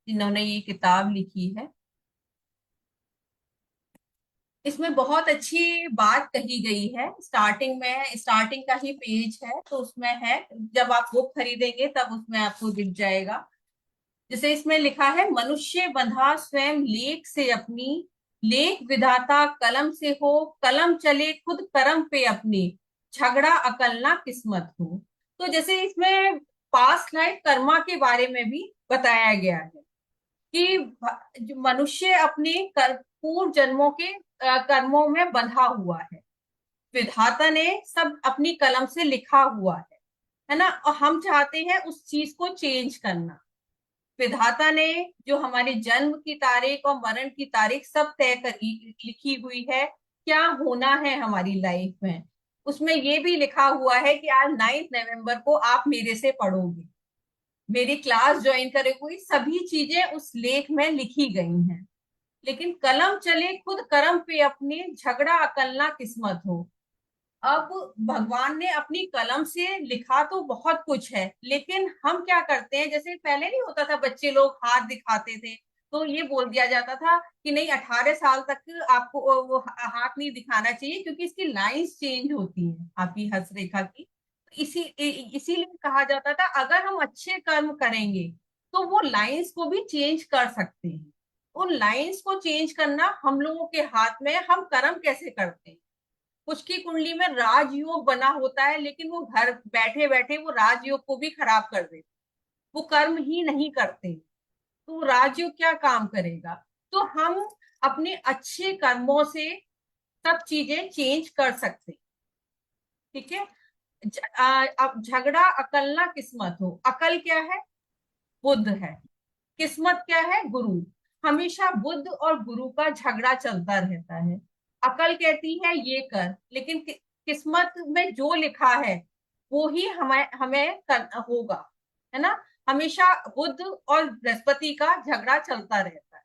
जिन्होंने ये किताब लिखी है। इसमें बहुत अच्छी बात कही गई है। स्टार्टिंग में, स्टार्टिंग का ही पेज है तो उसमें है, जब आप बुक खरीदेंगे तब उसमें आपको दिख जाएगा। जैसे इसमें लिखा है, मनुष्य बंधा स्वयं लेख से अपनी, लेख विधाता कलम से हो, कलम चले खुद करम पे अपनी, झगड़ा अकलना किस्मत हो। तो जैसे इसमें पास्ट लाइफ कर्मा के बारे में भी बताया गया है कि जो मनुष्य अपने पूर्व जन्मों के कर्मों में बंधा हुआ है। विधाता ने सब अपनी कलम से लिखा हुआ है ना, और हम चाहते हैं उस चीज को चेंज करना। विधाता ने जो हमारे जन्म की तारीख और मरण की तारीख सब तय करी, लिखी हुई है, क्या होना है हमारी लाइफ में। उसमें ये भी लिखा हुआ है कि आज 9 नवंबर को आप मेरे से पढ़ोगे, मेरी क्लास ज्वाइन करोगे, सभी चीजें उस लेख में लिखी गई हैं। लेकिन कलम चले खुद कर्म पे अपने, झगड़ा अकलना किस्मत हो। अब भगवान ने अपनी कलम से लिखा तो बहुत कुछ है, लेकिन हम क्या करते हैं, जैसे पहले नहीं होता था, बच्चे लोग हाथ दिखाते थे तो ये बोल दिया जाता था कि नहीं, 18 साल तक आपको वो हाथ नहीं दिखाना चाहिए क्योंकि इसकी लाइंस चेंज होती हैं आपकी हस्तरेखा की। इसीलिए कहा जाता था अगर हम अच्छे कर्म करेंगे तो वो लाइंस को भी चेंज कर सकते हैं। उन लाइंस को चेंज करना हम लोगों के हाथ में है, हम कर्म कैसे करते हैं। कुछ की कुंडली में राजयोग बना होता है, लेकिन वो घर बैठे बैठे वो राजयोग को भी खराब कर देते, वो कर्म ही नहीं करते। तो राजयोग क्या काम करेगा। तो हम अपने अच्छे कर्मों से सब चीजें चेंज कर सकते हैं। ठीक है। अब झगड़ा अकलना किस्मत हो, अकल क्या है, बुद्ध है। किस्मत क्या है, गुरु। हमेशा बुद्ध और गुरु का झगड़ा चलता रहता है। अकल कहती है ये कर, लेकिन किस्मत में जो लिखा है वो ही हमें हमें होगा, है ना। हमेशा बुद्ध और बृहस्पति का झगड़ा चलता रहता है।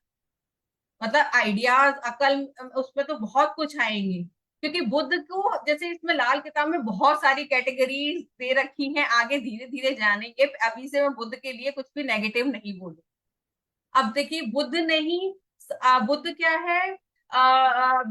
मतलब आइडियाज, अकल, उसमें तो बहुत कुछ आएंगे, क्योंकि बुद्ध को जैसे इसमें लाल किताब में बहुत सारी कैटेगरीज दे रखी हैं, आगे धीरे धीरे जानेंगे। अभी से मैं बुद्ध के लिए कुछ भी नेगेटिव नहीं बोलूंगी। अब देखिए, बुद्ध ने ही बुद्ध क्या है, आ, आ,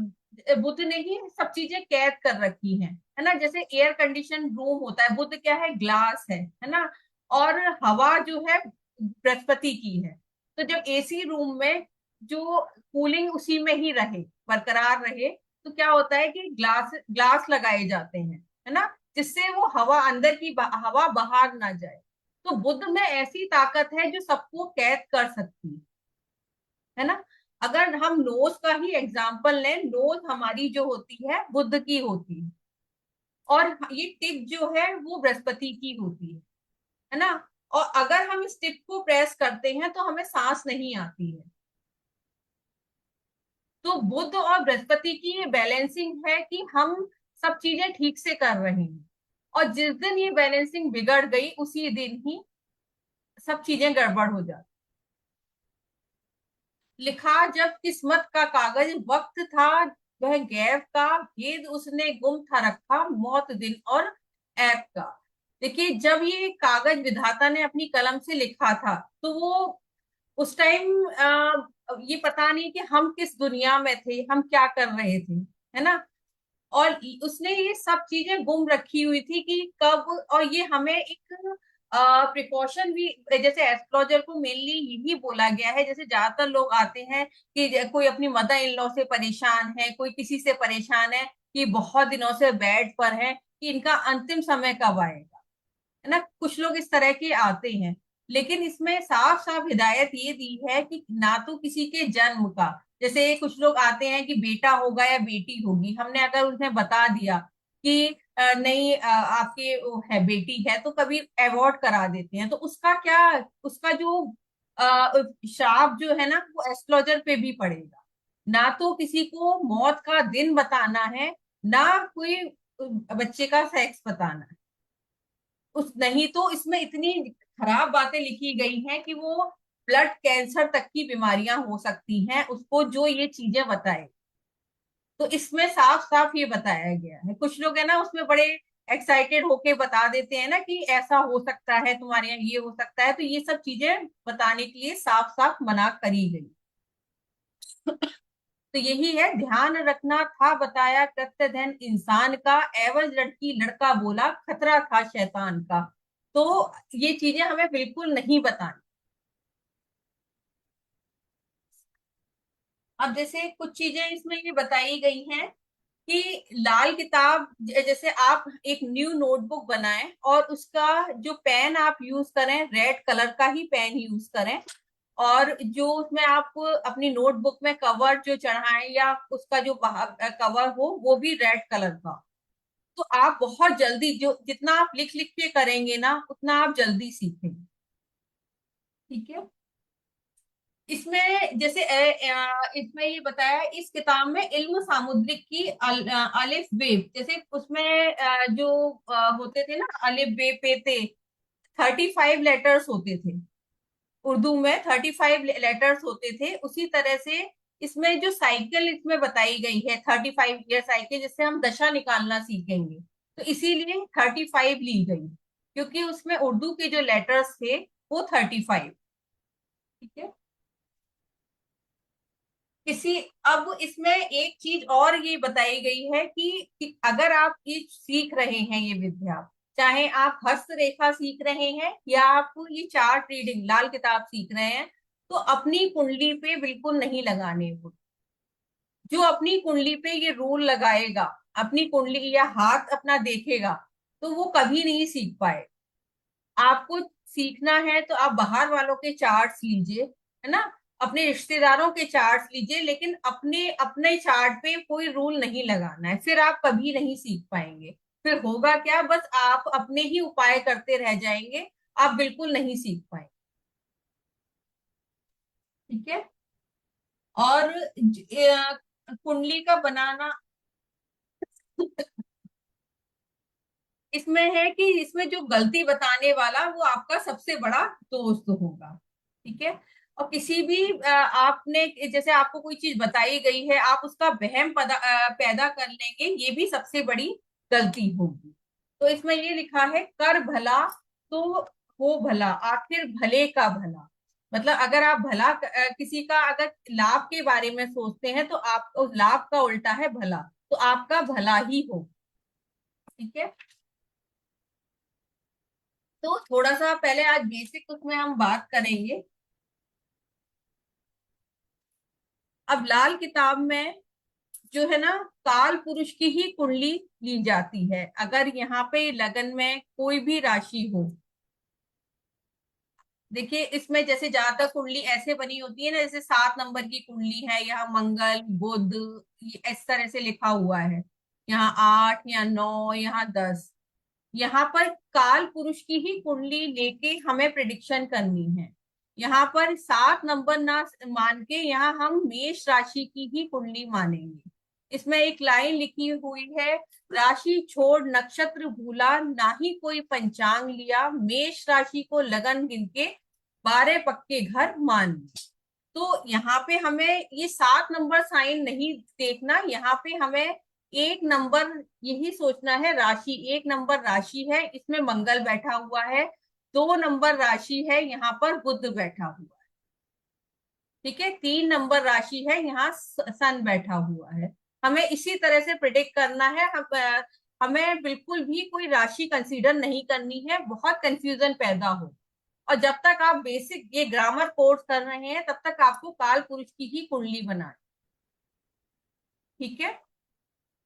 बुद्ध ने ही सब चीजें कैद कर रखी हैं, है ना। जैसे एयर कंडीशन रूम होता है, बुद्ध क्या है, ग्लास है ना। और हवा जो है बृहस्पति की है। तो जब एसी रूम में जो कूलिंग उसी में ही रहे, बरकरार रहे, तो क्या होता है कि ग्लास ग्लास लगाए जाते हैं, है ना, जिससे वो हवा अंदर की हवा बाहर ना जाए। तो बुद्ध में ऐसी ताकत है जो सबको कैद कर सकती है ना। अगर हम नोज का ही एग्जाम्पल लें, नोज हमारी जो होती है बुद्ध की होती है, और ये टिप जो है वो बृहस्पति की होती है ना। और अगर हम इस टिप को प्रेस करते हैं तो हमें सांस नहीं आती है। तो बुद्ध और बृहस्पति की ये बैलेंसिंग है कि हम सब चीजें ठीक से कर रहे हैं, और जिस दिन ये बैलेंसिंग बिगड़ गई उसी दिन ही सब चीजें गड़बड़ हो जाती। लिखा जब किस्मत का कागज, वक्त था वह गैब का, भेद उसने गुम था रखा, मौत दिन और ऐब का। देखिए, जब ये कागज विधाता ने अपनी कलम से लिखा था तो वो उस टाइम ये पता नहीं कि हम किस दुनिया में थे, हम क्या कर रहे थे, है ना। और उसने ये सब चीजें गुम रखी हुई थी कि कब, और ये हमें एक प्रिकॉशन भी, जैसे एस्ट्रोलॉजर को मेनली यही बोला गया है। जैसे ज्यादातर लोग आते हैं कि कोई अपनी मदर इन लॉ से परेशान है, कोई किसी से परेशान है कि बहुत दिनों से बेड पर है, कि इनका अंतिम समय कब आएगा, है ना। कुछ लोग इस तरह के आते हैं। लेकिन इसमें साफ साफ हिदायत ये दी है कि ना तो किसी के जन्म का, जैसे कुछ लोग आते हैं कि बेटा होगा या बेटी होगी, हमने अगर उन्हें बता दिया कि नहीं, आपके वो है, बेटी है, तो कभी अवॉर्ड करा देते हैं। तो उसका क्या, उसका जो श्राप जो है ना वो एस्ट्रोलॉजर पे भी पड़ेगा। ना तो किसी को मौत का दिन बताना है, ना कोई बच्चे का सेक्स बताना है। उस नहीं तो इसमें इतनी खराब बातें लिखी गई हैं कि वो ब्लड कैंसर तक की बीमारियां हो सकती हैं उसको जो ये चीजें बताए। तो इसमें साफ साफ ये बताया गया है। कुछ लोग है ना उसमें बड़े एक्साइटेड होके बता देते हैं ना कि ऐसा हो सकता है, तुम्हारे यहाँ ये हो सकता है, तो ये सब चीजें बताने के लिए साफ साफ मना करी गई। तो यही है, ध्यान रखना था बताया कृत्य धन इंसान का, एवज लड़की लड़का बोला खतरा था शैतान का। तो ये चीजें हमें बिल्कुल नहीं बतानी। अब जैसे कुछ चीजें इसमें ये बताई गई हैं कि लाल किताब, जैसे आप एक न्यू नोटबुक बनाएं और उसका जो पेन आप यूज करें रेड कलर का ही पेन यूज करें, और जो उसमें आप अपनी नोटबुक में कवर जो चढ़ाएं या उसका जो कवर हो वो भी रेड कलर का। तो आप बहुत जल्दी, जो जितना आप लिख लिख के करेंगे ना उतना आप जल्दी सीखेंगे। ठीक है। इसमें जैसे इसमें ये बताया इस किताब में इल्म सामुद्रिक की अलिफ बे, जैसे उसमें जो होते थे ना अलिफ बे पे ते, 35 लेटर्स होते थे। उर्दू में 35 लेटर्स होते थे, उसी तरह से इसमें जो साइकिल इसमें बताई गई है 35 ईयर साइकिल, जिससे हम दशा निकालना सीखेंगे, तो इसीलिए 35 ली गई, क्योंकि उसमें उर्दू के जो लेटर्स थे वो 35। ठीक है। किसी, अब इसमें एक चीज और ये बताई गई है कि अगर आप ये सीख रहे हैं ये विद्या, चाहे आप हस्तरेखा सीख रहे हैं या आप ये चार्ट रीडिंग लाल किताब सीख रहे हैं, तो अपनी कुंडली पे बिल्कुल नहीं लगाने वो। जो अपनी कुंडली पे ये रूल लगाएगा, अपनी कुंडली या हाथ अपना देखेगा, तो वो कभी नहीं सीख पाए। आपको सीखना है तो आप बाहर वालों के चार्ट्स लीजिए, है ना, अपने रिश्तेदारों के चार्ट्स लीजिए, लेकिन अपने अपने चार्ट पे कोई रूल नहीं लगाना है, फिर आप कभी नहीं सीख पाएंगे। फिर होगा क्या, बस आप अपने ही उपाय करते रह जाएंगे, आप बिल्कुल नहीं सीख पाएंगे। ठीक है। और कुंडली का बनाना इसमें है कि इसमें जो गलती बताने वाला वो आपका सबसे बड़ा दोस्त होगा। ठीक है। और किसी भी आपने जैसे आपको कोई चीज बताई गई है, आप उसका वहम पैदा कर लेंगे, ये भी सबसे बड़ी गलती होगी। तो इसमें ये लिखा है कर भला तो हो भला, आखिर भले का भला। मतलब अगर आप भला किसी का अगर लाभ के बारे में सोचते हैं तो आपको लाभ का उल्टा है भला, तो आपका भला ही हो। ठीक है। तो थोड़ा सा पहले आज बेसिक उसमें हम बात करेंगे। अब लाल किताब में जो है ना, काल पुरुष की ही कुंडली ली जाती है अगर यहाँ पे लगन में कोई भी राशि हो। देखिए इसमें जैसे ज्यादातर कुंडली ऐसे बनी होती है ना, जैसे 7 नंबर की कुंडली है, यहाँ मंगल बुध इस तरह से लिखा हुआ है, यहाँ 8 या 9 यहाँ 10। यहाँ पर काल पुरुष की ही कुंडली लेके हमें प्रिडिक्शन करनी है। यहाँ पर 7 नंबर ना मान के यहाँ हम मेष राशि की ही कुंडली मानेंगे। इसमें एक लाइन लिखी हुई है, राशि छोड़ नक्षत्र भूला, ना ही कोई पंचांग लिया, मेष राशि को लगन गिन के 12 पक्के घर मान लिए। तो यहाँ पे हमें ये 7 नंबर साइन नहीं देखना, यहाँ पे हमें 1 नंबर यही सोचना है, राशि 1 नंबर राशि है, इसमें मंगल बैठा हुआ है। 2 नंबर राशि है, यहाँ पर बुध बैठा हुआ है। ठीक है। 3 नंबर राशि है, यहाँ सन बैठा हुआ है। हमें इसी तरह से प्रिडिक्ट करना है। हमें बिल्कुल भी कोई राशि कंसीडर नहीं करनी है, बहुत कंफ्यूजन पैदा हो। और जब तक आप बेसिक ये ग्रामर कोर्स कर रहे हैं तब तक आपको काल पुरुष की ही कुंडली बनानी। ठीक है।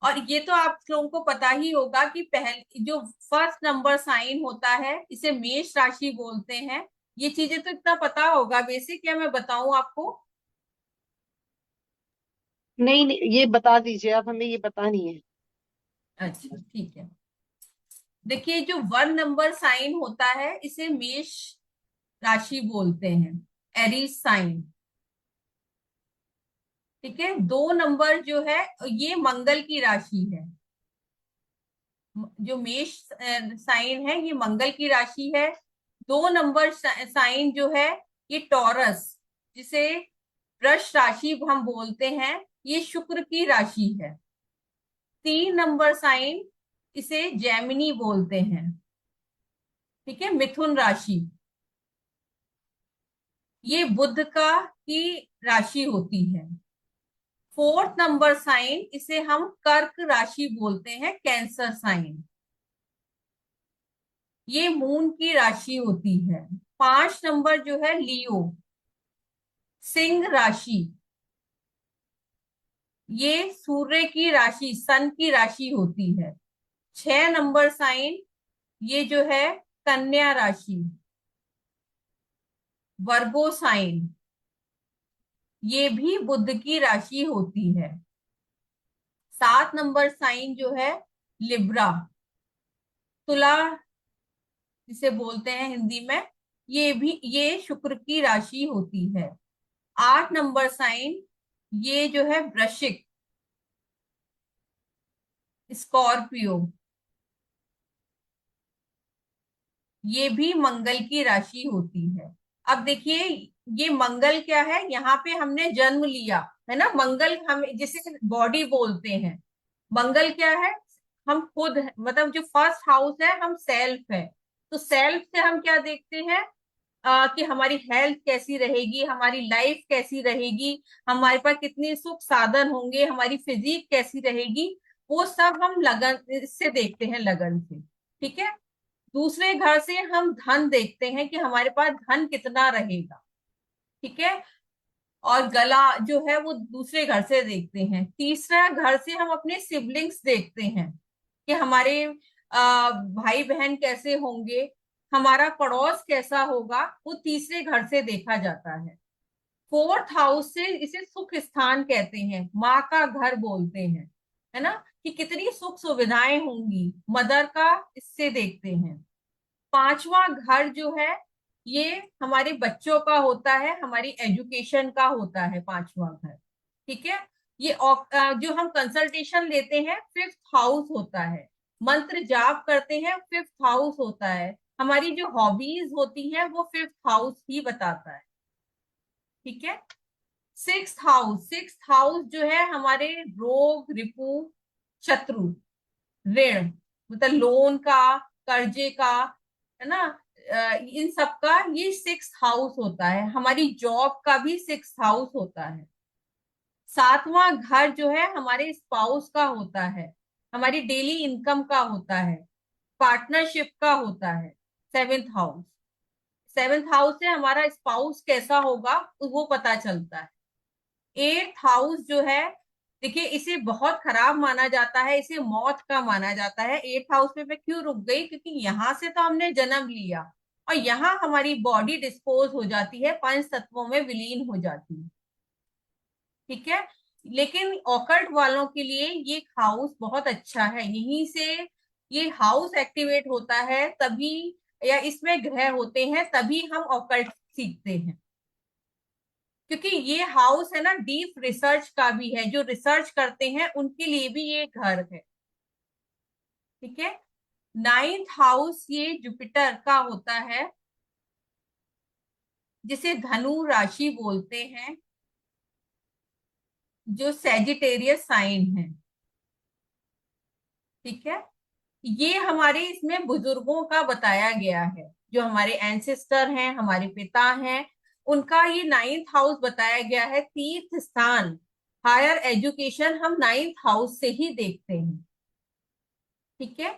और ये तो आप लोगों को पता ही होगा कि पहले जो फर्स्ट नंबर साइन होता है इसे मेष राशि बोलते हैं। ये चीजें तो इतना पता होगा बेसिक, या मैं बताऊं आपको? नहीं नहीं, ये बता दीजिए आप, हमें ये पता नहीं है। अच्छा ठीक है। देखिए जो 1 नंबर साइन होता है इसे मेष राशि बोलते हैं, एरीज साइन। ठीक है। 2 नंबर जो है ये मंगल की राशि है, जो मेष साइन है ये मंगल की राशि है। 2 नंबर साइन जो है ये टॉरस, जिसे वृष राशि हम बोलते हैं, ये शुक्र की राशि है। 3 नंबर साइन इसे जेमिनी बोलते हैं। ठीक है, मिथुन राशि ये बुध का की राशि होती है। फोर्थ नंबर साइन इसे हम कर्क राशि बोलते हैं, कैंसर साइन, ये मून की राशि होती है। 5 नंबर जो है लियो, सिंह राशि, ये सूर्य की राशि, सन की राशि होती है। 6 नंबर साइन ये जो है कन्या राशि, वर्गो साइन, ये भी बुध की राशि होती है। 7 नंबर साइन जो है लिब्रा, तुला जिसे बोलते हैं हिंदी में, ये शुक्र की राशि होती है। 8 नंबर साइन ये जो है वृश्चिक, स्कॉर्पियो, ये भी मंगल की राशि होती है। अब देखिए, ये मंगल क्या है, यहाँ पे हमने जन्म लिया है ना, मंगल हम जिसे बॉडी बोलते हैं। मंगल क्या है, हम खुद हैं, मतलब जो फर्स्ट हाउस है हम सेल्फ है। तो सेल्फ से हम क्या देखते हैं, कि हमारी हेल्थ कैसी रहेगी, हमारी लाइफ कैसी रहेगी, हमारे पास कितने सुख साधन होंगे, हमारी फिजिक कैसी रहेगी, वो सब हम लगन से देखते हैं, लगन से। ठीक है। दूसरे घर से हम धन देखते हैं कि हमारे पास धन कितना रहेगा। ठीक है। और गला जो है वो दूसरे घर से देखते हैं। तीसरा घर से हम अपने सिबलिंग्स देखते हैं कि हमारे भाई बहन कैसे होंगे, हमारा पड़ोस कैसा होगा, वो तीसरे घर से देखा जाता है। फोर्थ हाउस से इसे सुख स्थान कहते हैं, माँ का घर बोलते हैं, है ना, कि कितनी सुख सुविधाएं होंगी, मदर का इससे देखते हैं। 5वां घर जो है ये हमारे बच्चों का होता है, हमारी एजुकेशन का होता है 5वां घर। ठीक है। जो हम कंसल्टेशन लेते हैं 5th हाउस होता है, मंत्र जाप करते हैं 5th हाउस होता है, हमारी जो हॉबीज होती हैं वो 5th हाउस ही बताता है। ठीक है। 6th हाउस जो है हमारे रोग रिपू शत्रु ऋण, मतलब लोन का, कर्जे का, है ना, इन सब का ये 6th हाउस होता है। हमारी जॉब का भी 6th हाउस होता है। 7वां घर जो है हमारे स्पाउस का होता है, हमारी डेली इनकम का होता है, पार्टनरशिप का होता है। 7th हाउस, 7th हाउस से हमारा स्पाउस कैसा होगा वो पता चलता है। 8th हाउस जो है, देखिए इसे बहुत खराब माना जाता है, इसे मौत का माना जाता है। 8th हाउस में मैं क्यों रुक गई, क्योंकि यहाँ से तो हमने जन्म लिया और यहाँ हमारी बॉडी डिस्पोज हो जाती है, 5 तत्वों में विलीन हो जाती है। ठीक है। लेकिन ऑकल्ट वालों के लिए ये हाउस बहुत अच्छा है, यहीं से ये हाउस एक्टिवेट होता है तभी, या इसमें ग्रह होते हैं तभी हम ऑकल्ट सीखते हैं। क्योंकि ये हाउस है ना, डीप रिसर्च का भी है, जो रिसर्च करते हैं उनके लिए भी ये घर है। ठीक है। 9th हाउस ये जुपिटर का होता है, जिसे धनु राशि बोलते हैं, जो सेजिटेरियस साइन है। ठीक है। ये हमारे इसमें बुजुर्गों का बताया गया है, जो हमारे एंसेस्टर हैं, हमारे पिता हैं, उनका ये 9th हाउस बताया गया है। तीर्थ स्थान, हायर एजुकेशन हम 9th हाउस से ही देखते हैं। ठीक है।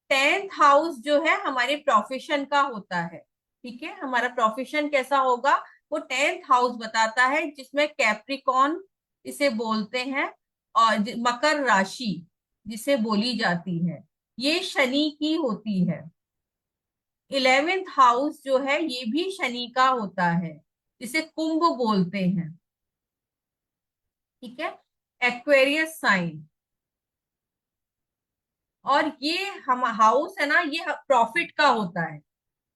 10th हाउस जो है हमारे प्रोफेशन का होता है। ठीक है, हमारा प्रोफेशन कैसा होगा वो 10th हाउस बताता है, जिसमें कैप्रिकॉन इसे बोलते हैं, और मकर राशि जिसे बोली जाती है, ये शनि की होती है। 11th हाउस जो है ये भी शनि का होता है, जिसे कुंभ बोलते हैं। ठीक है। एक्वेरियस साइन, और ये हम हाउस है ना, ये प्रॉफिट का होता है,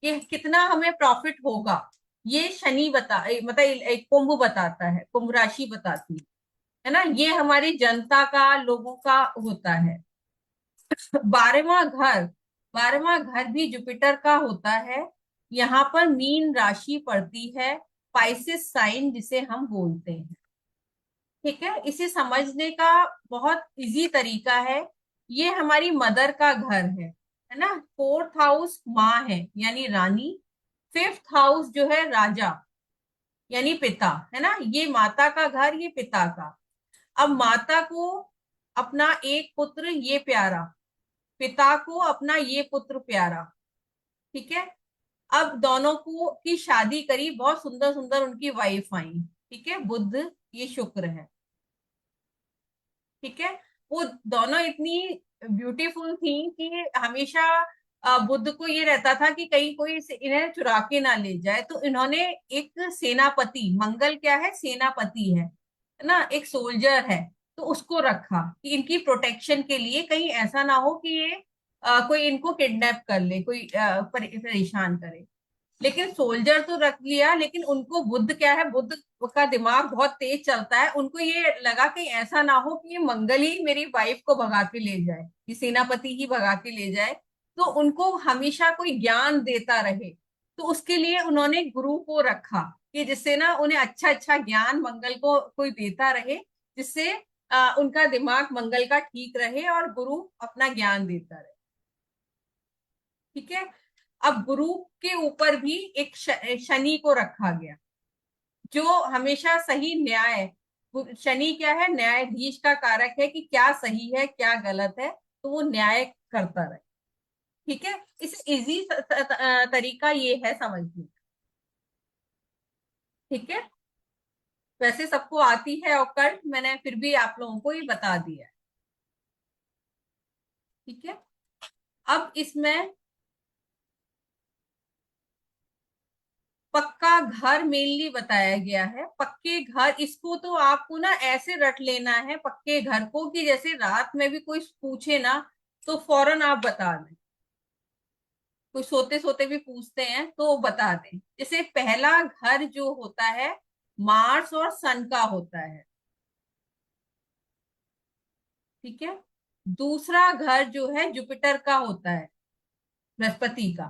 कि कितना हमें प्रॉफिट होगा, ये शनि मतलब एक कुंभ बताता है, कुंभ राशि बताती है ना, ये हमारी जनता का, लोगों का होता है। 12वां घर, 12वां घर भी जुपिटर का होता है, यहाँ पर मीन राशि पड़ती है, पाइसेस साइन जिसे हम बोलते हैं। ठीक है। इसे समझने का बहुत इजी तरीका है, ये हमारी मदर का घर है ना। फोर्थ हाउस माँ है यानी रानी। फिफ्थ हाउस जो है राजा यानी पिता, है ना। ये माता का घर, ये पिता का। अब माता को अपना एक पुत्र ये प्यारा, पिता को अपना ये पुत्र प्यारा, ठीक है। अब दोनों को की शादी करी, बहुत सुंदर सुंदर उनकी वाइफ आई, ठीक है। बुध, ये शुक्र है, ठीक है। वो दोनों इतनी ब्यूटीफुल थी कि हमेशा बुद्ध को ये रहता था कि कहीं कोई इन्हें चुरा के ना ले जाए, तो इन्होंने एक सेनापति, मंगल क्या है, सेनापति है ना, एक सोल्जर है, तो उसको रखा कि इनकी प्रोटेक्शन के लिए, कहीं ऐसा ना हो कि ये कोई इनको किडनैप कर ले, कोई परेशान करे। लेकिन सोल्जर तो रख लिया, लेकिन उनको बुद्ध क्या है, बुद्ध का दिमाग बहुत तेज चलता है, उनको ये लगा कि ऐसा ना हो कि ये मंगल ही मेरी वाइफ को भगा के ले जाए, ये सेनापति ही भगा के ले जाए। तो उनको हमेशा कोई ज्ञान देता रहे, तो उसके लिए उन्होंने गुरु को रखा कि जिससे ना उन्हें अच्छा अच्छा ज्ञान मंगल को कोई देता रहे, जिससे उनका दिमाग मंगल का ठीक रहे और गुरु अपना ज्ञान देता रहे, ठीक है। अब गुरु के ऊपर भी एक शनि को रखा गया, जो हमेशा सही न्याय, शनि क्या है, न्यायाधीश का कारक है कि क्या सही है क्या गलत है, तो वो न्याय करता रहे, ठीक है। इस इजी तरीका ये है समझने का, ठीक है। वैसे सबको आती है ऑकल्ट, मैंने फिर भी आप लोगों को ये बता दिया है, ठीक है। अब इसमें पक्का घर मेनली बताया गया है। पक्के घर, इसको तो आपको ना ऐसे रट लेना है पक्के घर को कि जैसे रात में भी कोई पूछे ना तो फौरन आप बता दें, कोई सोते सोते भी पूछते हैं तो वो बता दें। जैसे पहला घर जो होता है मार्स और सन का होता है, ठीक है। दूसरा घर जो है जुपिटर का होता है, बृहस्पति का,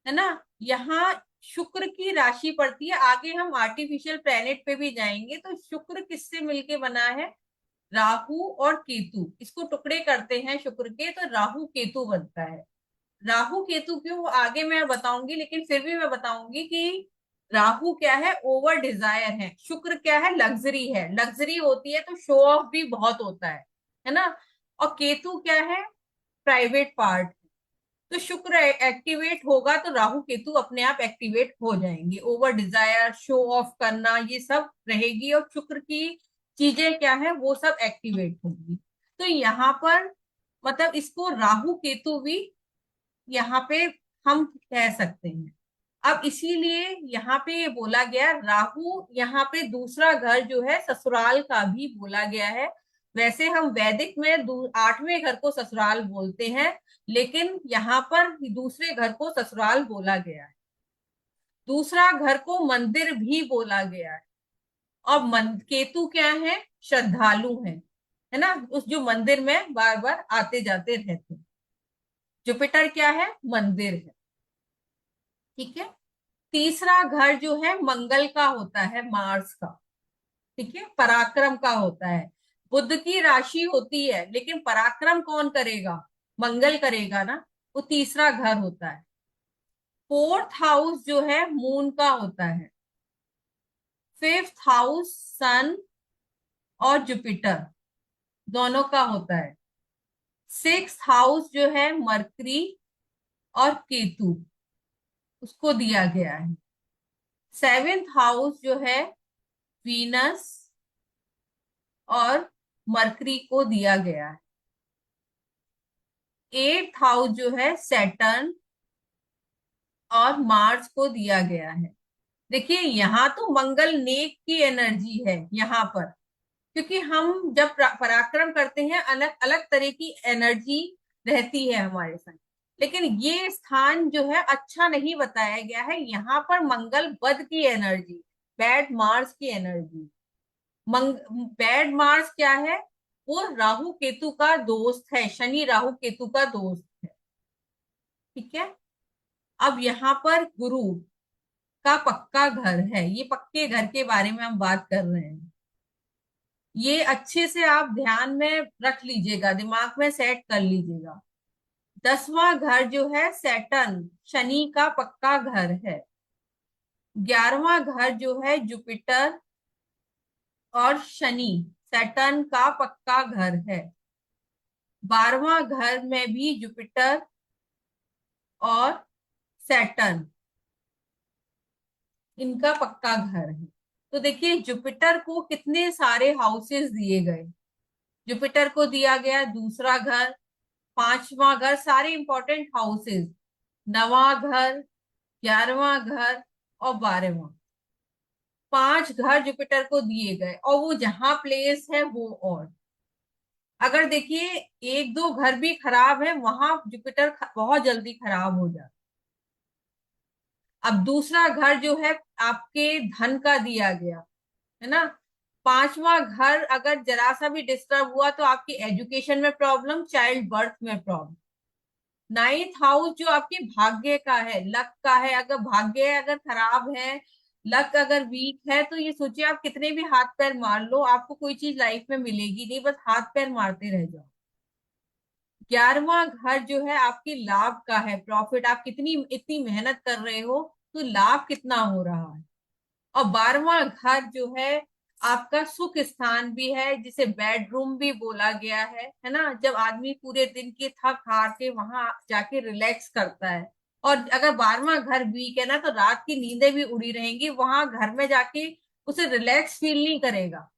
है ना। यहाँ शुक्र की राशि पड़ती है, आगे हम आर्टिफिशियल प्लेनेट पे भी जाएंगे। तो शुक्र किससे मिलके बना है, राहु और केतु, इसको टुकड़े करते हैं शुक्र के, तो राहु केतु बनता है। राहु केतु क्यों, वो आगे मैं बताऊंगी, लेकिन फिर भी मैं बताऊंगी कि राहु क्या है, ओवर डिजायर है। शुक्र क्या है, लग्जरी है, लग्जरी होती है तो शो ऑफ भी बहुत होता है ना। और केतु क्या है, प्राइवेट पार्ट। तो शुक्र एक्टिवेट होगा तो राहु केतु अपने आप एक्टिवेट हो जाएंगे, ओवर डिजायर, शो ऑफ करना, ये सब रहेगी, और शुक्र की चीजें क्या है वो सब एक्टिवेट होंगी। तो यहाँ पर मतलब इसको राहु केतु भी यहाँ पे हम कह सकते हैं। अब इसीलिए यहाँ पे ये बोला गया राहु, यहाँ पे दूसरा घर जो है ससुराल का भी बोला गया है। वैसे हम वैदिक में आठवें घर को ससुराल बोलते हैं, लेकिन यहाँ पर दूसरे घर को ससुराल बोला गया है। दूसरा घर को मंदिर भी बोला गया है। और केतु क्या है, श्रद्धालु है ना, उस जो मंदिर में बार बार आते जाते रहते हैं। जुपिटर क्या है, मंदिर है, ठीक है। तीसरा घर जो है मंगल का होता है, मार्स का, ठीक है, पराक्रम का होता है। बुध की राशि होती है, लेकिन पराक्रम कौन करेगा, मंगल करेगा ना, वो तीसरा घर होता है। फोर्थ हाउस जो है मून का होता है। फिफ्थ हाउस सन और जुपिटर दोनों का होता है। सिक्स हाउस जो है मरकरी और केतु, उसको दिया गया है। सेवेंथ हाउस जो है वीनस और मरकरी को दिया गया है। एट्थ हाउस जो है सैटर्न और मार्स को दिया गया है। देखिए यहाँ तो मंगल नेक की एनर्जी है यहाँ पर, क्योंकि हम जब पराक्रम करते हैं अलग अलग तरह की एनर्जी रहती है हमारे संग। लेकिन ये स्थान जो है अच्छा नहीं बताया गया है, यहाँ पर मंगल बद की एनर्जी, बैड मार्स की एनर्जी। मंग बैड मार्स क्या है, वो राहु केतु का दोस्त है, शनि राहु केतु का दोस्त है, ठीक है। अब यहाँ पर गुरु का पक्का घर है, ये पक्के घर के बारे में हम बात कर रहे हैं। ये अच्छे से आप ध्यान में रख लीजिएगा, दिमाग में सेट कर लीजिएगा। 10वां घर जो है सैटर्न, शनि का पक्का घर है। 11वां घर जो है जुपिटर और शनि, सैटर्न का पक्का घर है। 12वां घर में भी जुपिटर और सैटर्न, इनका पक्का घर है। तो देखिए जुपिटर को कितने सारे हाउसेस दिए गए। जुपिटर को दिया गया दूसरा घर, 5वां घर, सारे इंपॉर्टेंट हाउसेस, 9वां घर, 11वां घर और 12वां, 5 घर जुपिटर को दिए गए, और वो जहां प्लेस है वो। और अगर देखिए एक दो घर भी खराब है, वहां जुपिटर बहुत जल्दी खराब हो जाता। अब दूसरा घर जो है आपके धन का दिया गया है ना। 5वां घर अगर जरा सा भी डिस्टर्ब हुआ तो आपकी एजुकेशन में प्रॉब्लम, चाइल्ड बर्थ में प्रॉब्लम। 9th हाउस जो आपके भाग्य का है, लक का है, अगर भाग्य अगर खराब है, लक अगर वीक है, तो ये सोचिए आप कितने भी हाथ पैर मार लो, आपको कोई चीज लाइफ में मिलेगी नहीं, बस हाथ पैर मारते रह जाओ। 11वां घर जो है आपकी लाभ का है, प्रॉफिट, आप कितनी इतनी मेहनत कर रहे हो तो लाभ कितना हो रहा है। और 12वां घर जो है आपका सुख स्थान भी है, जिसे बेडरूम भी बोला गया है ना। जब आदमी पूरे दिन की थक हार के वहां जाके रिलैक्स करता है, और अगर 12वां घर वीक है ना, तो रात की नींदें भी उड़ी रहेंगी, वहां घर में जाके उसे रिलैक्स फील नहीं करेगा।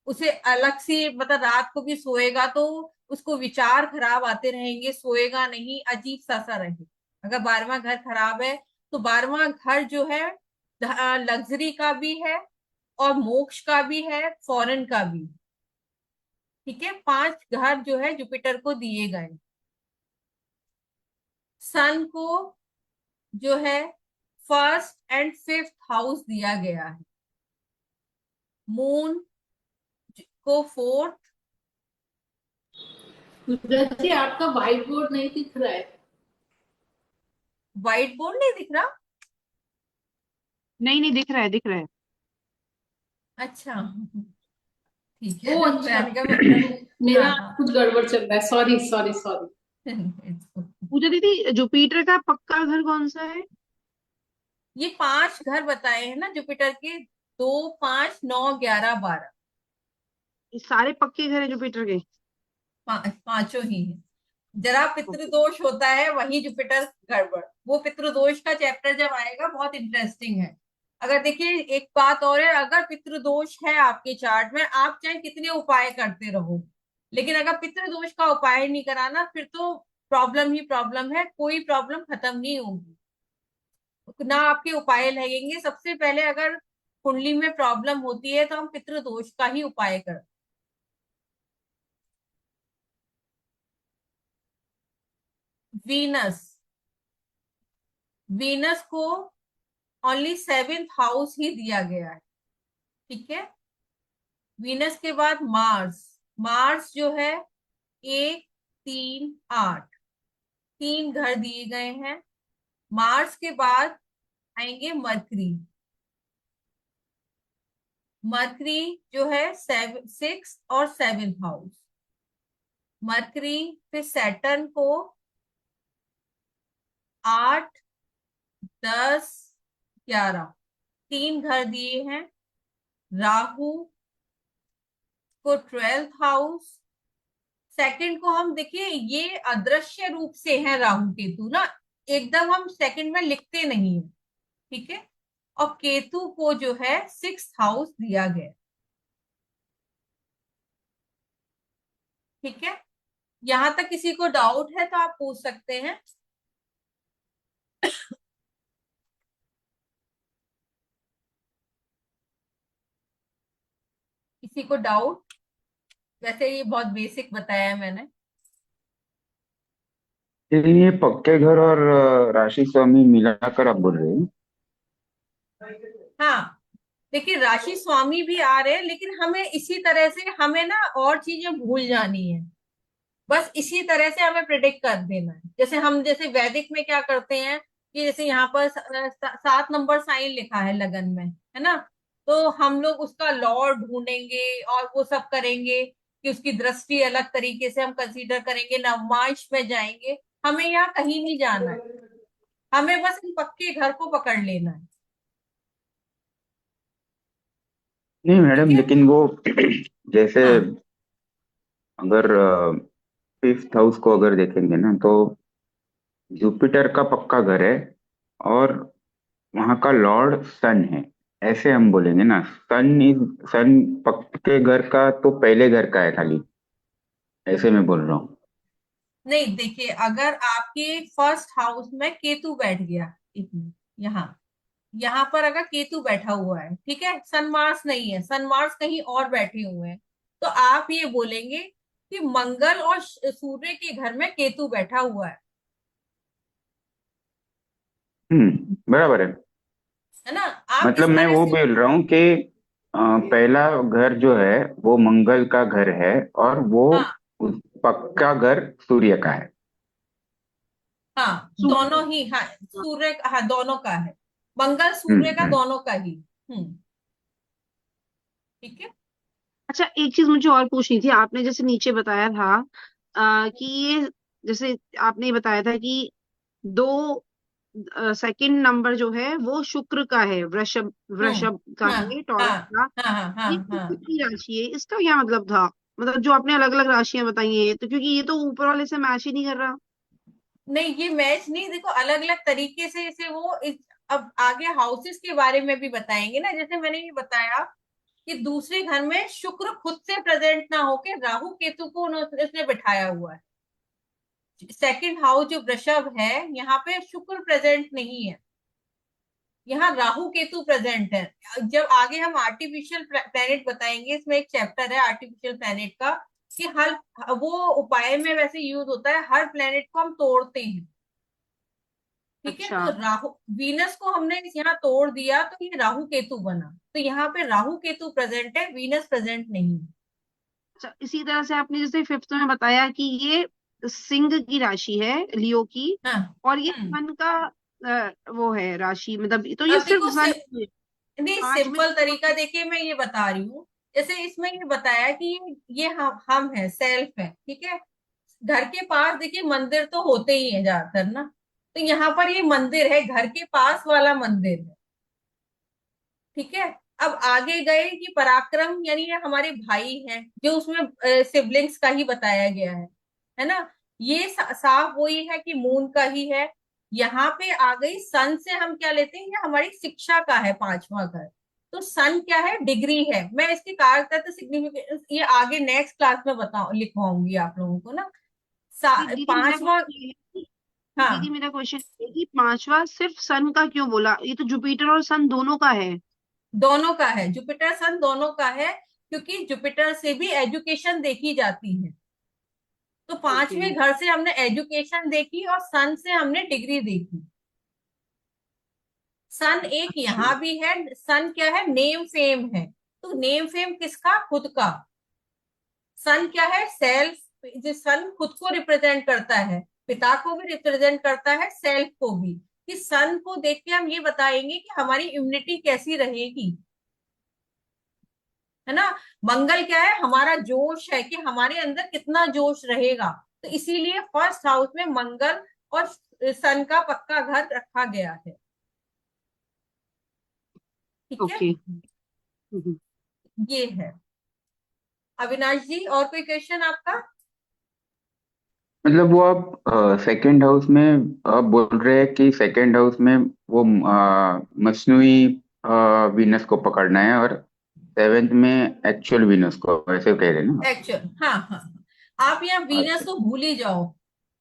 उसे अलग से, मतलब रात को भी सोएगा तो उसको विचार खराब आते रहेंगे, सोएगा नहीं, अजीब सा रहे। अगर 12वां घर खराब है, तो 12वां घर जो है लग्जरी का भी है और मोक्ष का भी है, फॉरेन का भी। ठीक है, 5 घर जो है जुपिटर को दिए गए। सन को जो है फर्स्ट एंड फिफ्थ हाउस दिया गया है। मून को फोर्थ। सूरज जी, आपका व्हाइट बोर्ड नहीं दिख रहा है। व्हाइट बोर्ड नहीं दिख रहा? नहीं नहीं, दिख रहा है, दिख रहा है। अच्छा, ठीक ओ है। अच्छा, मैंने कहा मतलब, हाँ मेरा हाँ। कुछ गड़बड़ चल रहा है, सॉरी सॉरी सॉरी। पूजा दीदी, जुपिटर का पक्का घर कौन सा है? ये 5 घर बताए हैं ना जुपिटर के, 2, 5, 9, 11, 12। ये सारे पक्के घर है जुपिटर के? पांचों ही है। जरा ओके। पितृदोष होता है वही जुपिटर गड़बड़, वो पितृदोष का चैप्टर जब आएगा बहुत इंटरेस्टिंग है। अगर देखिए एक बात और है, अगर पितृदोष है आपके चार्ट में, आप चाहे कितने उपाय करते रहो, लेकिन अगर पितृदोष का उपाय नहीं कराना, फिर तो प्रॉब्लम ही प्रॉब्लम है, कोई प्रॉब्लम खत्म नहीं होगी, ना आपके उपाय लगेंगे। सबसे पहले अगर कुंडली में प्रॉब्लम होती है तो हम पितृदोष का ही उपाय करते। वीनस, वीनस को ओनली 7th हाउस ही दिया गया है। ठीक है, वीनस के बाद मार्स। मार्स जो है 1, 3, 8, 3 घर दिए गए हैं। मार्स के बाद आएंगे मरकरी। मरकरी जो है 6 और 7th हाउस। मरकरी, फिर सैटर्न को 8, 10, 11, 3 घर दिए हैं। राहु को 12th हाउस। सेकंड को हम देखिए, ये अदृश्य रूप से है राहु केतु ना, एकदम हम सेकंड में लिखते नहीं है। ठीक है, और केतु को जो है 6th हाउस दिया गया। ठीक है, यहां तक किसी को डाउट है तो आप पूछ सकते हैं। किसी को डाउट? वैसे ये बहुत बेसिक बताया है मैंने। ये पक्के घर और राशि स्वामी मिलाकर आप बोल रहे हैं? हाँ, देखिए राशि स्वामी भी आ रहे हैं, लेकिन हमें इसी तरह से, हमें ना और चीजें भूल जानी है, बस इसी तरह से हमें प्रिडिक्ट कर देना है। जैसे हम, जैसे वैदिक में क्या करते हैं कि जैसे यहाँ पर 7 नंबर साइन लिखा है लगन में, है ना, तो हम लोग उसका लॉ ढूंढेंगे और वो सब करेंगे कि उसकी दृष्टि अलग तरीके से हम कंसीडर करेंगे, नवमांश में जाएंगे। हमें यहाँ कहीं नहीं जाना है, हमें बस इन पक्के घर को पकड़ लेना है। नहीं ठीक मैडम, है। लेकिन वो जैसे हाँ अगर फिफ्थ हाउस को अगर देखेंगे ना, तो जुपिटर का पक्का घर है और वहां का लॉर्ड सन है। ऐसे हम बोलेंगे ना, सन पक्के घर का तो पहले घर का है खाली, ऐसे मैं बोल रहा हूँ। नहीं, देखिए अगर आपके फर्स्ट हाउस में केतु बैठ गया, यहाँ यहाँ पर अगर केतु बैठा हुआ है, ठीक है, सन मार्स नहीं है, सन मार्स कहीं और बैठे हुए हैं, तो आप ये बोलेंगे कि मंगल और सूर्य के घर में केतु बैठा हुआ बराबर है। है ना। आप मतलब इस मैं तरह वो से। बोल रहा हूँ कि पहला घर जो है वो मंगल का घर है, और वो हाँ पक्का घर सूर्य का है। हाँ, सूर्य। दोनों ही, हाँ सूर्य हाँ दोनों का है, मंगल सूर्य का हम्म। दोनों का ही। हम्म। ठीक है। अच्छा, एक चीज मुझे और पूछनी थी। आपने जैसे नीचे बताया था कि ये, जैसे आपने बताया था कि दो सेकंड नंबर जो है वो शुक्र का है, वृषभ वृषभ का हाँ है, टॉरस हाँ का। हाँ हाँ हाँ ये हाँ। शुक्र की राशि है, इसका क्या मतलब था? मतलब जो आपने अलग अलग राशियां बताई हैं, तो क्योंकि ये तो ऊपर वाले से मैच ही नहीं कर रहा। नहीं, ये मैच नहीं, देखो अलग अलग तरीके से इसे अब आगे हाउसेस के बारे में भी बताएंगे ना। जैसे मैंने ये बताया कि दूसरे घर में शुक्र खुद से प्रेजेंट ना होके राहु केतु को उसने बिठाया हुआ है। सेकंड हाउस जो वृषभ है, यहाँ पे शुक्र प्रेजेंट नहीं है, यहाँ राहु केतु प्रेजेंट है। जब आगे हम आर्टिफिशियल प्लेनेट बताएंगे, इसमें एक चैप्टर है आर्टिफिशियल प्लेनेट का, कि हर वो उपाय में वैसे यूज होता है, हर प्लेनेट को हम तोड़ते हैं। ठीक है, अच्छा। तो राहु वीनस को हमने यहाँ तोड़ दिया तो ये राहु केतु बना, तो यहाँ पे राहु केतु प्रेजेंट है, वीनस प्रेजेंट नहीं है। अच्छा, इसी तरह से आपने जैसे फिफ्थ में बताया कि ये सिंह की राशि है, लियो की, हाँ। और ये हम्म। सन का वो है राशि, मतलब तो ये अब सिर्फ देखो सन ही है। नहीं, पांच में सिंपल तरीका देखिए, मैं ये बता रही हूँ। जैसे इसमें ये बताया कि ये हम है, सेल्फ है, ठीक है। घर के पास देखिए मंदिर तो होते ही है ज्यादातर ना, तो यहाँ पर ये मंदिर है, घर के पास वाला मंदिर है। ठीक है। अब आगे गए कि पराक्रम, यानी ये हमारे भाई हैं, जो उसमें सिबलिंग्स का ही बताया गया है ना। ये साफ वही है कि मून का ही है। यहाँ पे आ गई सन से हम क्या लेते हैं, ये हमारी शिक्षा का है पांचवा घर। तो सन क्या है, डिग्री है। मैं इसकी कारकर्ता सिग्निफिकेंस ये आगे नेक्स्ट क्लास में लिखवाऊंगी आप लोगों को ना। दीदी मेरा पांचवा। क्वेश्चन ये है दीदी हाँ, मेरा क्वेश्चन ये है कि पांचवा सिर्फ सन का क्यों बोला? ये तो जुपिटर और सन दोनों का है। दोनों का है, जुपिटर सन दोनों का है, क्योंकि जुपिटर से भी एजुकेशन देखी जाती है। तो ओके। पांचवें घर से हमने एजुकेशन देखी और सन से हमने डिग्री देखी। सन एक अच्छा। यहाँ भी है, सन क्या है, नेम फेम है। तो नेम फेम किसका, खुद का। सन क्या है, सेल्फ, जो सन खुद को रिप्रेजेंट करता है, पिता को भी रिप्रेजेंट करता है, सेल्फ को भी। कि सन को देख के हम ये बताएंगे कि हमारी इम्यूनिटी कैसी रहेगी, है ना। मंगल क्या है, हमारा जोश है, कि हमारे अंदर कितना जोश रहेगा। तो इसीलिए फर्स्ट हाउस में मंगल और सन का पक्का घर रखा गया है। ठीक है। ओके। हम्म। ये है। अविनाश जी, और कोई क्वेश्चन आपका। मतलब वो आप सेकंड हाउस में आप बोल रहे हैं कि सेकंड हाउस में वो मस्नुई वीनस को पकड़ना है, और सेवेंथ में एक्चुअल वीनस को, ऐसे कह रहे हैं ना? एक्चुअल, हाँ हाँ हाँ। आप यहाँ वीनस अच्छा। को भूल ही जाओ।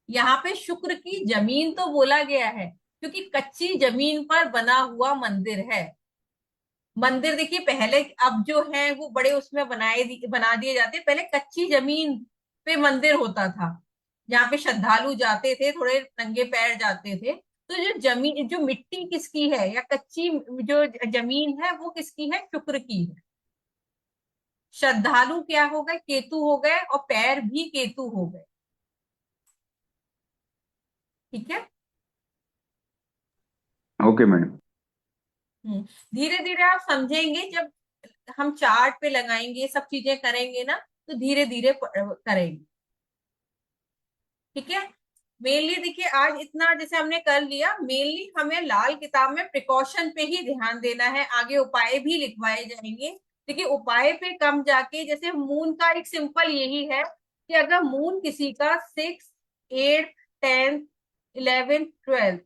यहाँ पे शुक्र की जमीन तो बोला गया है, क्योंकि कच्ची जमीन पर बना हुआ मंदिर है। मंदिर देखिए पहले, अब जो है वो बड़े उसमें बना दिए जाते, पहले कच्ची जमीन पे मंदिर होता था, जहाँ पे श्रद्धालु जाते थे, थोड़े नंगे पैर जाते थे। तो जो जमीन, जो मिट्टी किसकी है, या कच्ची जो जमीन है, वो किसकी है, शुक्र की है। श्रद्धालु क्या हो गए, केतु हो गए, और पैर भी केतु हो गए। ठीक है। Okay madam. धीरे धीरे आप समझेंगे, जब हम चार्ट पे लगाएंगे, सब चीजें करेंगे ना, तो धीरे धीरे करेंगे। ठीक है। मेनली देखिए आज इतना जैसे हमने कर लिया, मेनली हमें लाल किताब में प्रिकॉशन पे ही ध्यान देना है, आगे उपाय भी लिखवाए जाएंगे। देखिए उपाय पे कम जाके, जैसे मून का एक सिंपल यही है कि अगर मून किसी का 6, 8, 10, 11, 12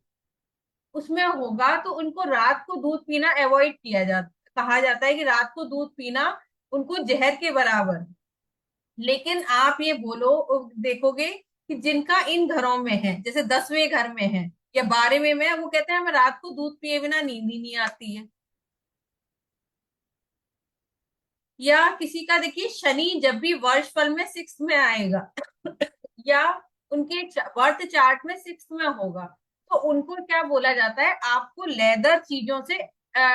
उसमें होगा, तो उनको रात को दूध पीना अवॉइड किया जाता, कहा जाता है कि रात को दूध पीना उनको जहर के बराबर। लेकिन आप ये बोलो, देखोगे कि जिनका इन घरों में है, जैसे 10वें घर में है या 12वें में है, वो कहते हैं हमें रात को दूध पिए बिना नींद ही नहीं आती है। या किसी का देखिए शनि जब भी वर्ष फल में 6 में आएगा या उनके बर्थ चार्ट में 6 में होगा, तो उनको क्या बोला जाता है, आपको लेदर चीजों से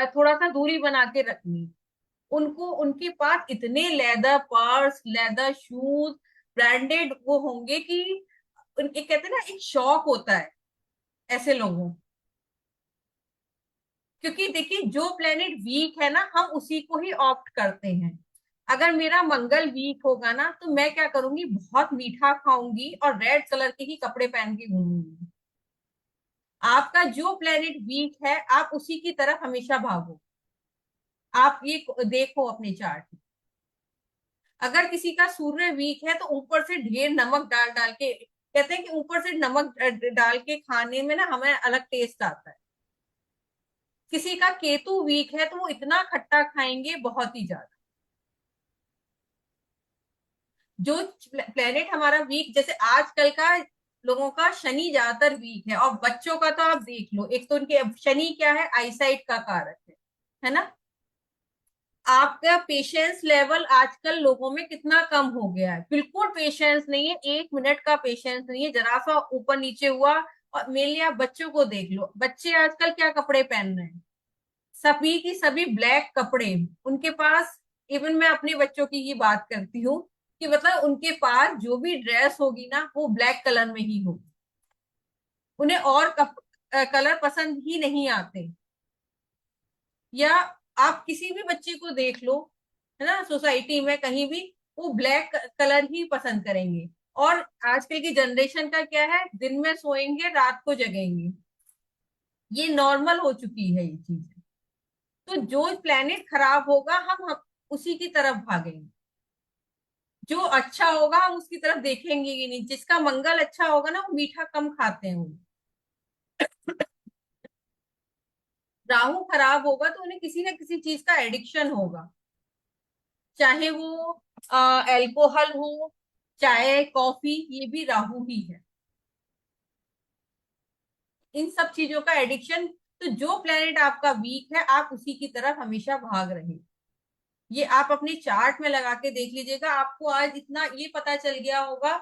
थोड़ा सा दूरी बना के रखनी। उनको उनके पास इतने leather purse, leather shoes, branded वो होंगे कि उनके कहते हैं ना, एक शौक होता है ऐसे लोगों। क्योंकि देखिए जो प्लेनेट वीक है ना, हम उसी को ही ऑप्ट करते हैं। अगर मेरा मंगल वीक होगा ना, तो मैं क्या करूंगी, बहुत मीठा खाऊंगी और रेड कलर के ही कपड़े पहन के घूमूंगी। आपका जो प्लेनेट वीक है, आप उसी की तरफ हमेशा भागो। आप ये देखो अपने चार्ट में, अगर किसी का सूर्य वीक है तो ऊपर से ढेर नमक डाल डाल के, कहते हैं कि ऊपर से नमक डाल के खाने में ना हमें अलग टेस्ट आता है। किसी का केतु वीक है तो वो इतना खट्टा खाएंगे, बहुत ही ज्यादा। जो प्लेनेट हमारा वीक, जैसे आजकल का लोगों का शनि ज्यादातर वीक है, और बच्चों का तो आप देख लो, एक तो उनके शनि क्या है, आईसाइट का कारक है ना। आपका पेशेंस लेवल आजकल लोगों में कितना कम हो गया है, बिल्कुल पेशेंस नहीं है, 1 मिनट का पेशेंस नहीं है, जरा सा ऊपर नीचे हुआ। और मेनली आप बच्चों को देख लो, बच्चे आजकल क्या कपड़े पहन रहे हैं, सभी की सभी ब्लैक कपड़े उनके पास। इवन मैं अपने बच्चों की ही बात करती हूँ कि मतलब उनके पास जो भी ड्रेस होगी ना, वो ब्लैक कलर में ही होगी। उन्हें और कलर पसंद ही नहीं आते। या आप किसी भी बच्चे को देख लो, है ना, सोसाइटी में कहीं भी, वो ब्लैक कलर ही पसंद करेंगे। और आजकल की जनरेशन का क्या है, दिन में सोएंगे, रात को जगेंगे। ये नॉर्मल हो चुकी है ये चीज। तो जो प्लेनेट खराब होगा, हम उसी की तरफ भागेंगे। जो अच्छा होगा हम उसकी तरफ देखेंगे ही नहीं। जिसका मंगल अच्छा होगा ना, वो मीठा कम खाते हैं वो। राहु खराब होगा तो उन्हें किसी ना किसी चीज का एडिक्शन होगा, चाहे वो अल्कोहल हो, चाहे कॉफी, ये भी राहु ही है। इन सब चीजों का एडिक्शन। तो जो प्लेनेट आपका वीक है, आप उसी की तरफ हमेशा भाग रहे। ये आप अपने चार्ट में लगा के देख लीजिएगा, आपको आज इतना ये पता चल गया होगा।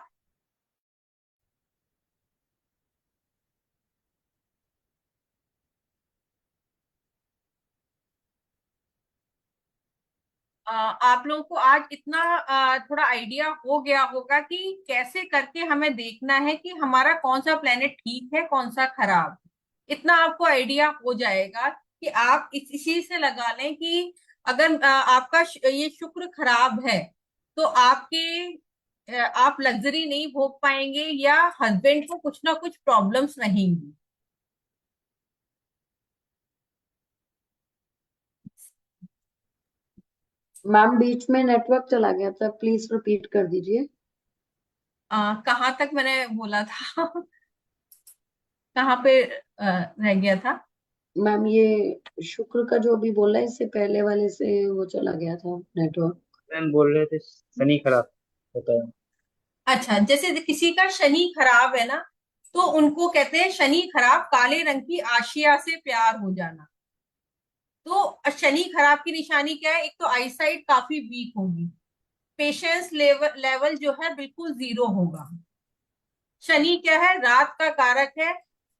आप लोगों को आज इतना थोड़ा आइडिया हो गया होगा कि कैसे करके हमें देखना है कि हमारा कौन सा प्लेनेट ठीक है, कौन सा खराब। इतना आपको आइडिया हो जाएगा कि आप इसी से लगा लें कि अगर आपका ये शुक्र खराब है, तो आप लग्जरी नहीं भोग पाएंगे, या हस्बैंड को कुछ ना कुछ प्रॉब्लम्स रहेंगी। मैम बीच में नेटवर्क चला गया था, प्लीज रिपीट कर दीजिए। कहाँ तक मैंने बोला था कहाँ पे रह गया था? मैम ये शुक्र का जो अभी बोला, इससे पहले वाले से वो चला गया था नेटवर्क। मैम बोल रहे थे शनि खराब होता है। अच्छा, जैसे किसी का शनि खराब है ना, तो उनको कहते हैं शनि खराब, काले रंग की आशिया से प्यार हो जाना। तो शनि खराब की निशानी क्या है, एक तो आईसाइट काफी वीक होगी, पेशेंस लेवल जो है बिल्कुल 0 होगा। शनि क्या है, रात का कारक है,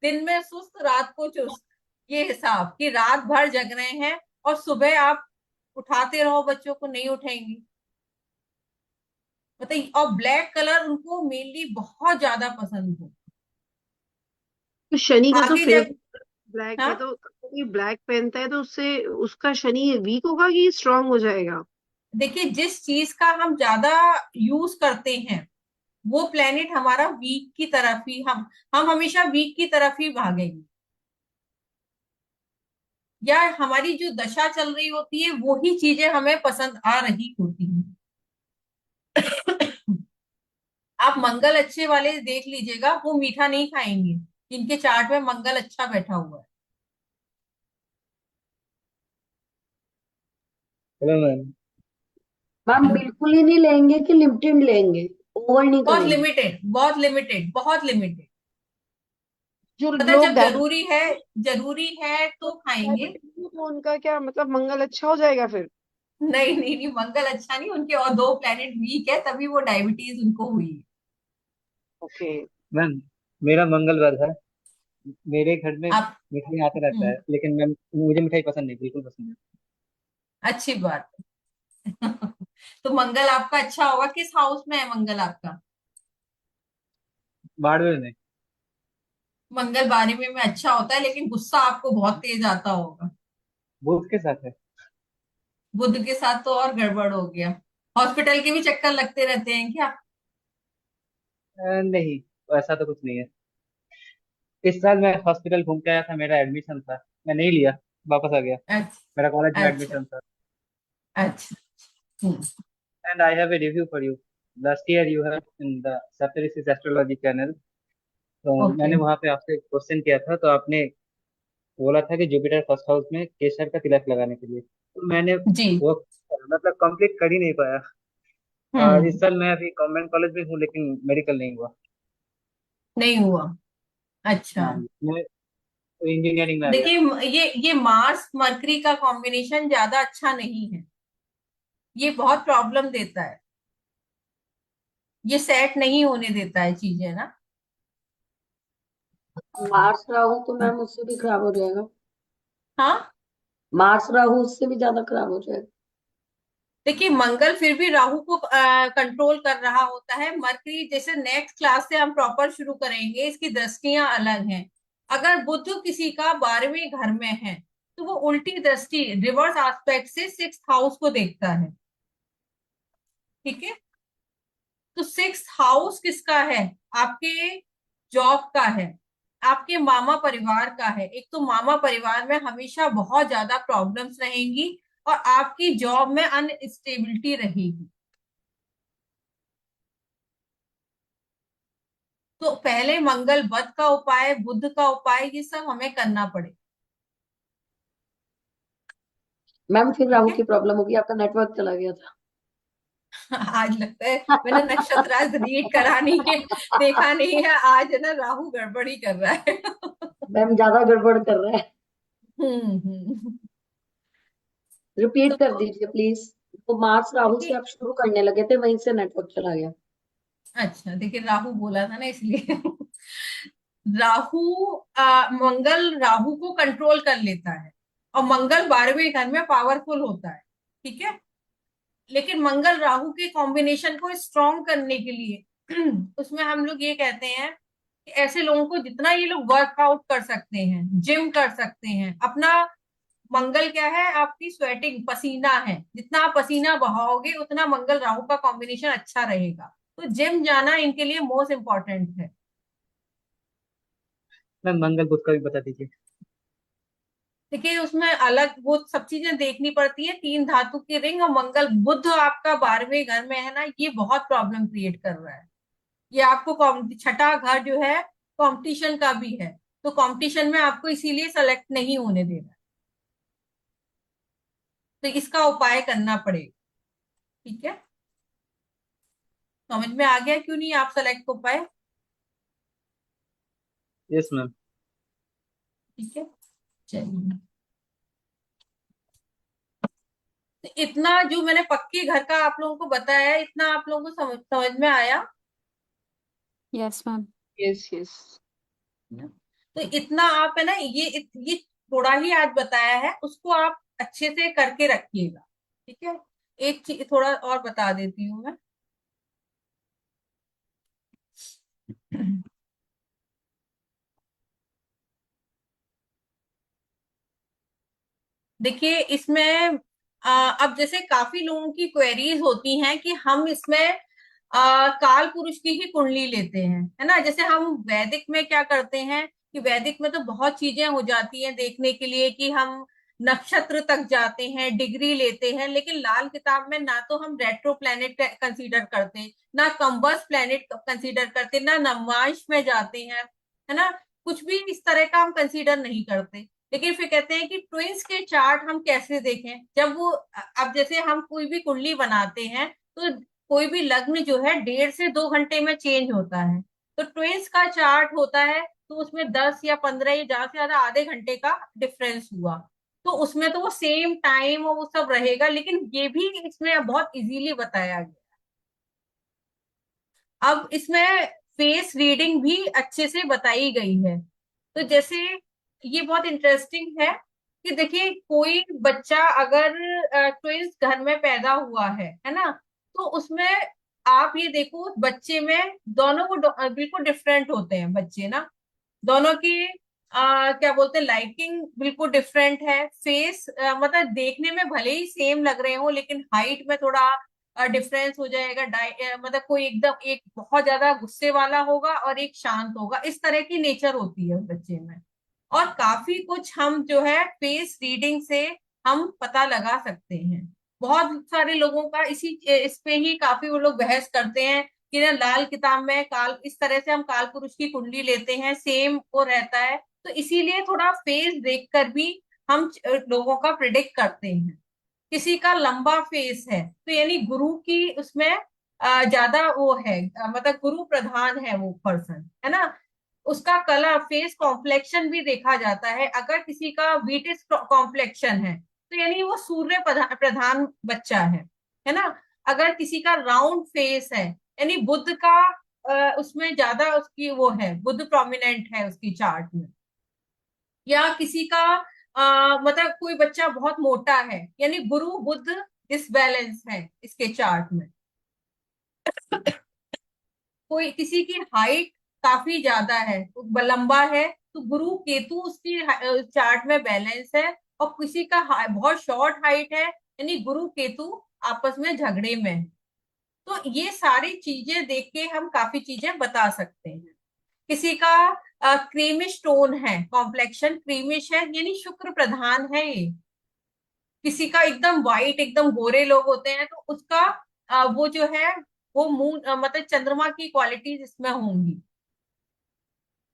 दिन में सुस्त, रात को चुस्त। ये हिसाब कि रात भर जग रहे हैं और सुबह आप उठाते रहो बच्चों को, नहीं उठेंगी। बताइए। और ब्लैक कलर उनको मेनली बहुत ज्यादा पसंद हो। तो शनि का तो आगे जब फेवरेट ब्लैक है हाँ, तो कोई ब्लैक पहनता है तो उससे उसका शनि वीक होगा कि स्ट्रांग हो जाएगा? देखिए जिस चीज का हम ज्यादा यूज करते हैं वो प्लेनेट हमारा वीक की तरफ ही हम हमेशा वीक की तरफ ही भागेंगे, या हमारी जो दशा चल रही होती है वो ही चीजें हमें पसंद आ रही होती हैं। आप मंगल अच्छे वाले देख लीजिएगा, वो मीठा नहीं खाएंगे, इनके चार्ट में मंगल अच्छा बैठा हुआ है। Hello ma'am. मैम बिल्कुल ही नहीं लेंगे कि लिमिटेड लेंगे, ओवर नहीं बहुत करेंगे? लिमिटेड, बहुत लिमिटेड, बहुत लिमिटेड। जो मतलब लोग जब जरूरी है तो खाएंगे। डायबिटीज है तो उनका क्या मतलब मंगल अच्छा हो जाएगा फिर? नहीं नहीं नहीं, मंगल अच्छा नहीं, उनके और दो प्लेनेट वीक है तभी वो डायबिटीज उनको हुई है। ओके। मैम मेरा मंगलवार है। मेरे घर में आप मिठाई आते रहता हम्म, है, लेकिन मैम मुझे मिठाई पसंद नहीं, बिल्कुल पसंद नहीं। अच्छी बात है। तो मंगल आपका अच्छा होगा, किस हाउस में है मंगल आपका? बाड़मेर में। मंगल 12वें में अच्छा होता है, लेकिन गुस्सा आपको बहुत तेज आता होगा। बुध के साथ है। बुध के साथ तो और गड़बड़ हो गया। हॉस्पिटल के भी चक्कर लगते रहते हैं क्या? नहीं, ऐसा तो कुछ नहीं है। इस साल मैं हॉस्पिटल घूम के आया था, मेरा एडमिशन था, मैं नहीं लिया, वापस आ गया। अच्छा मेरा कॉलेज में अच्छा एडमिशन था। अच्छा। Hmm, and I have a review for you. Last year you have in the Saptarishi astrology channel. तो ओके। मैंने वहां पे आपसे क्वेश्चन किया था, तो आपने बोला था कि जुपिटर फर्स्ट हाउस में केसर का तिलक लगाने के लिए, तो मैंने जी। वो मतलब कंप्लीट कर ही नहीं पाया। और इस हम्म। साल मैं अभी गवर्नमेंट कॉलेज में हूँ, लेकिन मेडिकल नहीं हुआ। नहीं हुआ। अच्छा। हाँ, मैं इंजीनियरिंग में आ गया। देखिए ये मार्स मरकरी का कॉम्बिनेशन ज्यादा अच्छा नहीं है, ये बहुत प्रॉब्लम देता है, ये सेट नहीं होने देता है चीजें ना। मार्स राहु तो मैम उससे भी खराब हो जाएगा। हाँ, मार्स राहु उससे भी ज्यादा खराब हो जाएगा। देखिए मंगल फिर भी राहु को कंट्रोल कर रहा होता है। मरकरी जैसे नेक्स्ट क्लास से हम प्रॉपर शुरू करेंगे, इसकी दृष्टियां अलग हैं। अगर बुध किसी का 12वें घर में है तो वो उल्टी दृष्टि रिवर्स एस्पेक्ट से 6th हाउस को देखता है। ठीक है, तो 6th हाउस किसका है? आपके जॉब का है, आपके मामा परिवार का है। एक तो मामा परिवार में हमेशा बहुत ज्यादा प्रॉब्लम्स रहेंगी और आपकी जॉब में अनस्टेबिलिटी रहेगी। तो पहले मंगल वध का उपाय, बुध का उपाय, ये सब हमें करना पड़े। मैम फिर ठीक राहु है। की प्रॉब्लम होगी, आपका नेटवर्क चला गया आज लगता है मैंने नक्षत्र था। आज रीड करा नहीं है, देखा नहीं है, आज है ना राहु गड़बड़ी कर रहा है। मैम ज्यादा गड़बड़ कर रहा है। हम्म। रिपीट कर तो दीजिए प्लीज। तो मार्स राहु से देखिए, आप शुरू करने लगे थे, वहीं से नेटवर्क चला गया। अच्छा देखिए राहु बोला था ना इसलिए। राहु मंगल राहु को कंट्रोल कर लेता है और मंगल 12वें घर में पावरफुल होता है। ठीक है, लेकिन मंगल राहु के कॉम्बिनेशन को स्ट्रॉन्ग करने के लिए उसमें हम लोग ये कहते हैं कि ऐसे लोगों को जितना ये लोग वर्कआउट कर सकते हैं, जिम कर सकते हैं अपना। मंगल क्या है? आपकी स्वेटिंग, पसीना है, जितना आप पसीना बहाओगे उतना मंगल राहु का कॉम्बिनेशन अच्छा रहेगा। तो जिम जाना इनके लिए मोस्ट इंपॉर्टेंट है। मैम मंगल बुध का भी बता दीजिए। देखिए उसमें अलग वो सब चीजें देखनी पड़ती है, 3 धातु की रिंग, और मंगल बुध आपका 12वें घर में है ना, ये बहुत प्रॉब्लम क्रिएट कर रहा है। ये आपको छठा घर जो है कंपटीशन का भी है, तो कंपटीशन में आपको इसीलिए सेलेक्ट नहीं होने देना। तो इसका उपाय करना पड़ेगा। ठीक है, समझ में आ गया क्यों नहीं आप सेलेक्ट हो पाए? Yes ma'am. ठीक है, चलिए। तो इतना जो मैंने पक्के घर का आप लोगों को बताया है, इतना आप लोगों को समझ में आया यस मैम। Yes yes. ना? तो इतना आप है ना, ये थोड़ा ही आज बताया है, उसको आप अच्छे से करके रखिएगा। ठीक है, एक चीज थोड़ा और बता देती हूँ मैं। देखिए इसमें अब जैसे काफी लोगों की क्वेरीज होती हैं कि हम इसमें काल पुरुष की ही कुंडली लेते हैं, है ना। जैसे हम वैदिक में क्या करते हैं कि वैदिक में तो बहुत चीजें हो जाती हैं देखने के लिए कि हम नक्षत्र तक जाते हैं, डिग्री लेते हैं, लेकिन लाल किताब में ना तो हम रेट्रो प्लैनेट कंसीडर करते हैं, ना कंबस प्लैनेट कंसीडर करते, ना नवमांश में जाते हैं, है ना। कुछ भी इस तरह का हम कंसीडर नहीं करते। लेकिन फिर कहते हैं कि ट्विंस के चार्ट हम कैसे देखें, जब वो अब जैसे हम कोई भी कुंडली बनाते हैं तो कोई भी लग्न जो है 1.5 से 2 घंटे में चेंज होता है। तो ट्विंस का चार्ट होता है तो उसमें 10 या 15 या ज्यादा से ज्यादा आधे घंटे का डिफरेंस हुआ, तो उसमें तो वो सेम टाइम और वो सब रहेगा, लेकिन ये भी इसमें बहुत इजीली बताया गया। अब इसमें फेस रीडिंग भी अच्छे से बताई गई है। तो जैसे ये बहुत इंटरेस्टिंग है कि देखिए कोई बच्चा अगर ट्विंस घर में पैदा हुआ है ना, तो उसमें आप ये देखो उस बच्चे में दोनों को बिल्कुल डिफरेंट होते हैं बच्चे ना। दोनों की क्या बोलते हैं लाइटिंग बिल्कुल डिफरेंट है। फेस मतलब देखने में भले ही सेम लग रहे हो लेकिन हाइट में थोड़ा डिफरेंस हो जाएगा। मतलब कोई एकदम एक बहुत ज्यादा गुस्से वाला होगा और एक शांत होगा, इस तरह की नेचर होती है उस बच्चे में। और काफी कुछ हम जो है फेस रीडिंग से हम पता लगा सकते हैं। बहुत सारे लोगों का इस पे ही काफी वो लोग बहस करते हैं कि ना लाल किताब में काल इस तरह से हम काल पुरुष की कुंडली लेते हैं, सेम वो रहता है। तो इसीलिए थोड़ा फेस देखकर भी हम लोगों का प्रिडिक्ट करते हैं। किसी का लंबा फेस है तो यानी गुरु की उसमें ज्यादा वो है, मतलब गुरु प्रधान है वो पर्सन, है ना। उसका कलर फेस कॉम्प्लेक्शन भी देखा जाता है। अगर किसी का वीटिस कॉम्प्लेक्शन है तो यानी वो सूर्य प्रधान बच्चा है ना। अगर किसी का राउंड फेस है यानी बुध का उसमें ज्यादा उसकी वो है, बुध प्रोमिनेंट है उसकी चार्ट में। या किसी का मतलब कोई बच्चा बहुत मोटा है यानी गुरु बुध डिसबैलेंस है इसके चार्ट में। कोई किसी की हाइट काफी ज्यादा है, लंबा है, तो गुरु केतु उसकी चार्ट में बैलेंस है। और किसी का बहुत शॉर्ट हाइट है यानी गुरु केतु आपस में झगड़े में है। तो ये सारी चीजें देख के हम काफी चीजें बता सकते हैं। किसी का क्रीमिश टोन है, कॉम्प्लेक्शन क्रीमिश है यानी शुक्र प्रधान है ये। किसी का एकदम वाइट एकदम गोरे लोग होते हैं तो उसका वो जो है वो मून मतलब चंद्रमा की क्वालिटीज इसमें होंगी।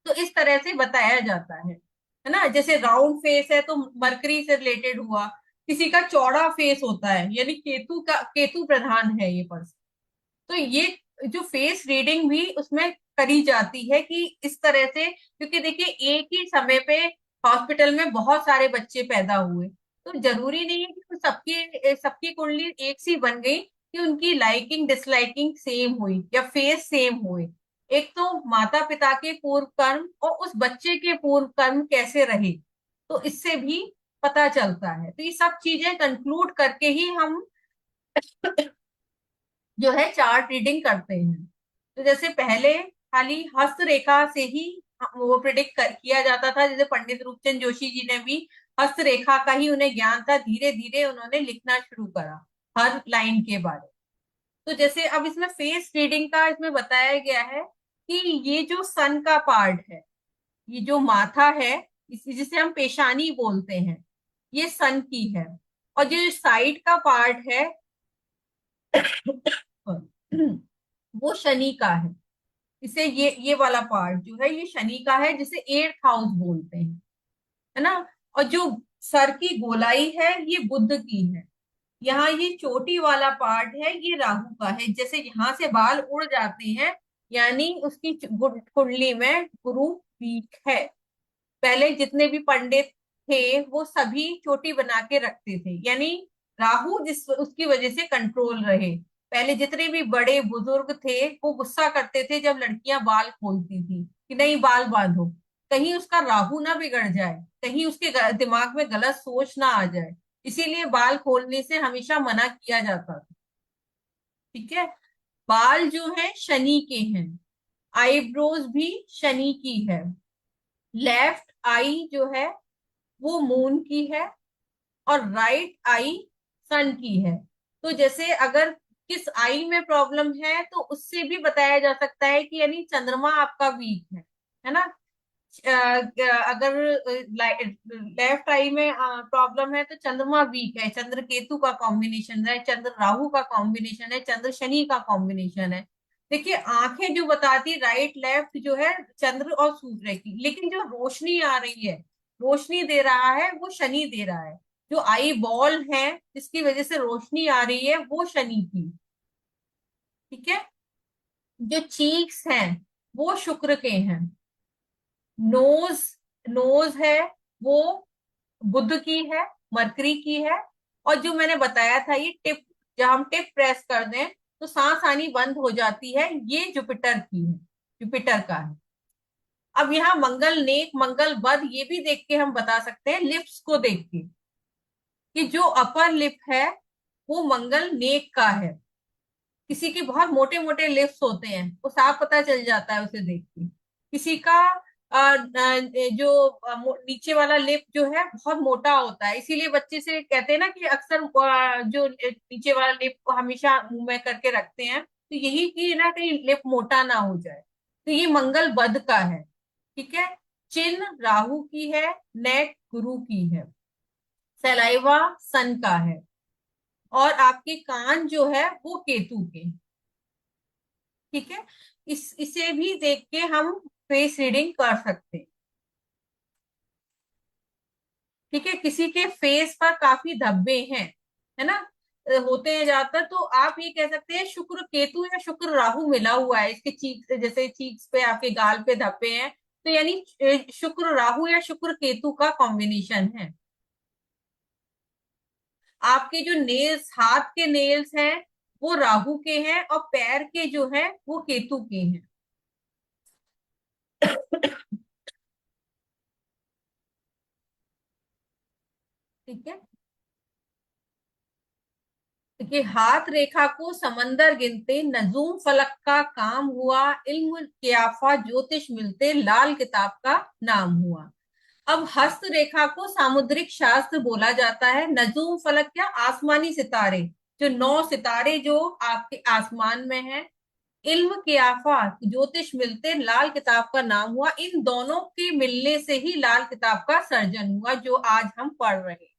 तो इस तरह से बताया जाता है ना। जैसे राउंड फेस है तो मरकरी से रिलेटेड हुआ। किसी का चौड़ा फेस होता है यानी केतु प्रधान है ये पर्सन। तो ये जो फेस रीडिंग भी उसमें करी जाती है कि इस तरह से, क्योंकि देखिए एक ही समय पे हॉस्पिटल में बहुत सारे बच्चे पैदा हुए, तो जरूरी नहीं है कि सबकी सबकी कुंडली एक सी बन गई कि उनकी लाइकिंग डिसलाइकिंग सेम हुई या फेस सेम हुए। एक तो माता पिता के पूर्व कर्म और उस बच्चे के पूर्व कर्म कैसे रहे, तो इससे भी पता चलता है। तो ये सब चीजें कंक्लूड करके ही हम जो है चार्ट रीडिंग करते हैं। तो जैसे पहले खाली हस्तरेखा से ही वो प्रिडिक्ट किया जाता था। जैसे पंडित रूपचंद जोशी जी ने भी हस्तरेखा का ही उन्हें ज्ञान था, धीरे धीरे उन्होंने लिखना शुरू करा हर लाइन के बारे में। तो जैसे अब इसमें फेस रीडिंग का इसमें बताया गया है कि ये जो सन का पार्ट है, ये जो माथा है, जिसे हम पेशानी बोलते हैं, ये सन की है। और जो साइड का पार्ट है वो शनि का है। इसे ये वाला पार्ट जो है ये शनि का है, जिसे 8th हाउस बोलते हैं, है ना। और जो सर की गोलाई है ये बुध की है। यहाँ ये चोटी वाला पार्ट है ये राहु का है। जैसे यहाँ से बाल उड़ जाते हैं यानी उसकी कुंडली में गुरु वीक है। पहले जितने भी पंडित थे वो सभी चोटी बना के रखते थे, यानी राहु जिस उसकी वजह से कंट्रोल रहे। पहले जितने भी बड़े बुजुर्ग थे वो गुस्सा करते थे जब लड़कियां बाल खोलती थी कि नहीं बाल बांधो, कहीं उसका राहु ना बिगड़ जाए, कहीं उसके दिमाग में गलत सोच ना आ जाए। इसीलिए बाल खोलने से हमेशा मना किया जाता था। ठीक है। बाल जो है शनि के हैं, आईब्रोज भी शनि की है, लेफ्ट आई जो है वो मून की है, और राइट आई सन की है। तो जैसे अगर किस आई में प्रॉब्लम है तो उससे भी बताया जा सकता है कि यानी चंद्रमा आपका वीक है ना। अगर लेफ्ट आई में प्रॉब्लम है तो चंद्रमा वीक है, चंद्र केतु का कॉम्बिनेशन है, चंद्र राहु का कॉम्बिनेशन है, चंद्र शनि का कॉम्बिनेशन है। देखिए आंखें जो बताती राइट लेफ्ट जो है चंद्र और सूर्य की, लेकिन जो रोशनी आ रही है, रोशनी दे रहा है वो शनि दे रहा है। जो आई बॉल है जिसकी वजह से रोशनी आ रही है वो शनि की। ठीक है। जो चीक्स हैं वो शुक्र के हैं। नोज, नोज है वो बुध की है, मरकरी की है। और जो मैंने बताया था ये टिप, जब हम टिप प्रेस कर दें तो सांस आनी बंद हो जाती है, ये जुपिटर की है, जुपिटर का है। अब यहाँ मंगल नेक मंगल बद ये भी देख के हम बता सकते हैं, लिप्स को देख के, कि जो अपर लिप है वो मंगल नेक का है। किसी के बहुत मोटे मोटे लिप्स होते हैं, वो साफ पता चल जाता है उसे देख के। किसी का जो नीचे वाला लिप जो है बहुत मोटा होता है, इसीलिए बच्चे से कहते हैं ना कि अक्सर जो नीचे वाला लिप को हमेशा मुंह में करके रखते हैं, तो यही कि ना कहीं लिप मोटा ना हो जाए। तो ये मंगल बद का है। ठीक है। चिन्ह राहु की है, नेक गुरु की है, सलाइवा सन का है, और आपके कान जो है वो केतु के। ठीक है। इसे भी देख के हम फेस रीडिंग कर सकते हैं। ठीक है। किसी के फेस पर काफी धब्बे हैं, है ना, होते हैं ज्यादातर, तो आप ये कह सकते हैं शुक्र केतु या शुक्र राहु मिला हुआ है इसके चीक, जैसे चीक्स पे आपके गाल पे धब्बे हैं, तो यानी शुक्र राहु या शुक्र केतु का कॉम्बिनेशन है। आपके जो नेल्स, हाथ के नेल्स हैं वो राहु के हैं, और पैर के जो हैं वो केतु के हैं। ठीक है। देखिए हाथ रेखा को समंदर गिनते नजूम फलक का काम हुआ, इल्म कियाफा ज्योतिष मिलते लाल किताब का नाम हुआ। अब हस्त रेखा को सामुद्रिक शास्त्र बोला जाता है। नजूम फलक क्या, आसमानी सितारे, जो 9 सितारे जो आपके आसमान में हैं। इल्म कियाफा ज्योतिष मिलते लाल किताब का नाम हुआ, इन दोनों के मिलने से ही लाल किताब का सर्जन हुआ जो आज हम पढ़ रहे हैं।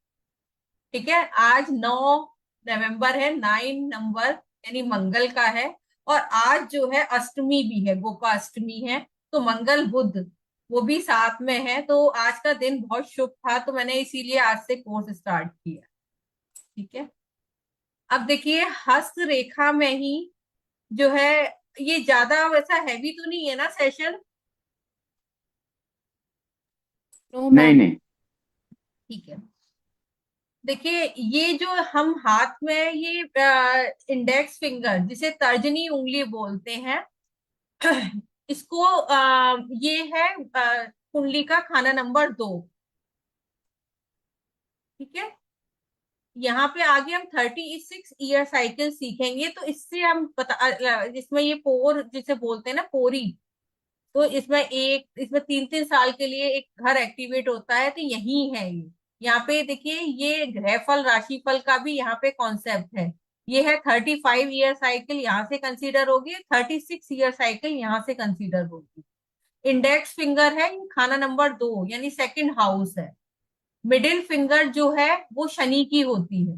ठीक है। आज 9 नवंबर है, 9 नंबर यानी मंगल का है, और आज जो है अष्टमी भी है, गोपाष्टमी है, तो मंगल बुध वो भी साथ में है, तो आज का दिन बहुत शुभ था, तो मैंने इसीलिए आज से कोर्स स्टार्ट किया। ठीक है। अब देखिए हस्त रेखा में ही जो है, ये ज्यादा वैसा हैवी तो नहीं है ना सेशन? No, नहीं ma'am. नहीं। ठीक है। देखिए ये जो हम हाथ में ये इंडेक्स फिंगर जिसे तर्जनी उंगली बोलते हैं, इसको ये है कुंडली का खाना नंबर 2। ठीक है। यहाँ पे आगे हम 36 ईयर साइकिल सीखेंगे, तो इससे हम पता इसमें ये पोर जिसे बोलते हैं ना, पोरी, तो इसमें 3-3 साल के लिए एक घर एक्टिवेट होता है, तो यही है ये। यहाँ पे देखिए ये ग्रहफल राशिफल का भी यहाँ पे कॉन्सेप्ट है। ये है 35 ईयर साइकिल यहाँ से कंसीडर होगी, 36 ईयर साइकिल यहाँ से कंसीडर होगी। इंडेक्स फिंगर है ये खाना नंबर 2 यानी सेकंड हाउस है। मिडिल फिंगर जो है वो शनि की होती है।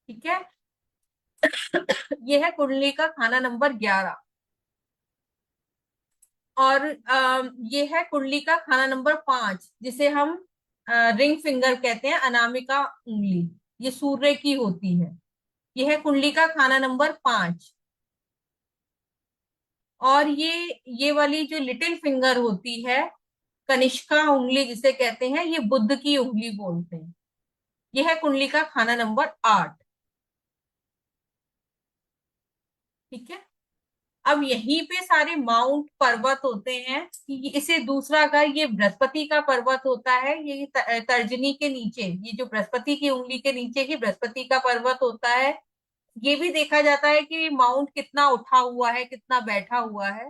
ठीक है। ये है कुंडली का खाना नंबर 11। और ये है कुंडली का खाना नंबर 5 जिसे हम रिंग फिंगर कहते हैं, अनामिका उंगली, ये सूर्य की होती है। यह है कुंडली का खाना नंबर 5। और ये वाली जो लिटिल फिंगर होती है, कनिष्का उंगली जिसे कहते हैं, ये बुध की उंगली बोलते हैं। यह है कुंडली का खाना नंबर 8। ठीक है। अब यहीं पे सारे माउंट पर्वत होते हैं, कि इसे दूसरा का ये बृहस्पति का पर्वत होता है, ये तर्जनी के नीचे, ये जो बृहस्पति की उंगली के नीचे ही बृहस्पति का पर्वत होता है। ये भी देखा जाता है कि माउंट कितना उठा हुआ है, कितना बैठा हुआ है।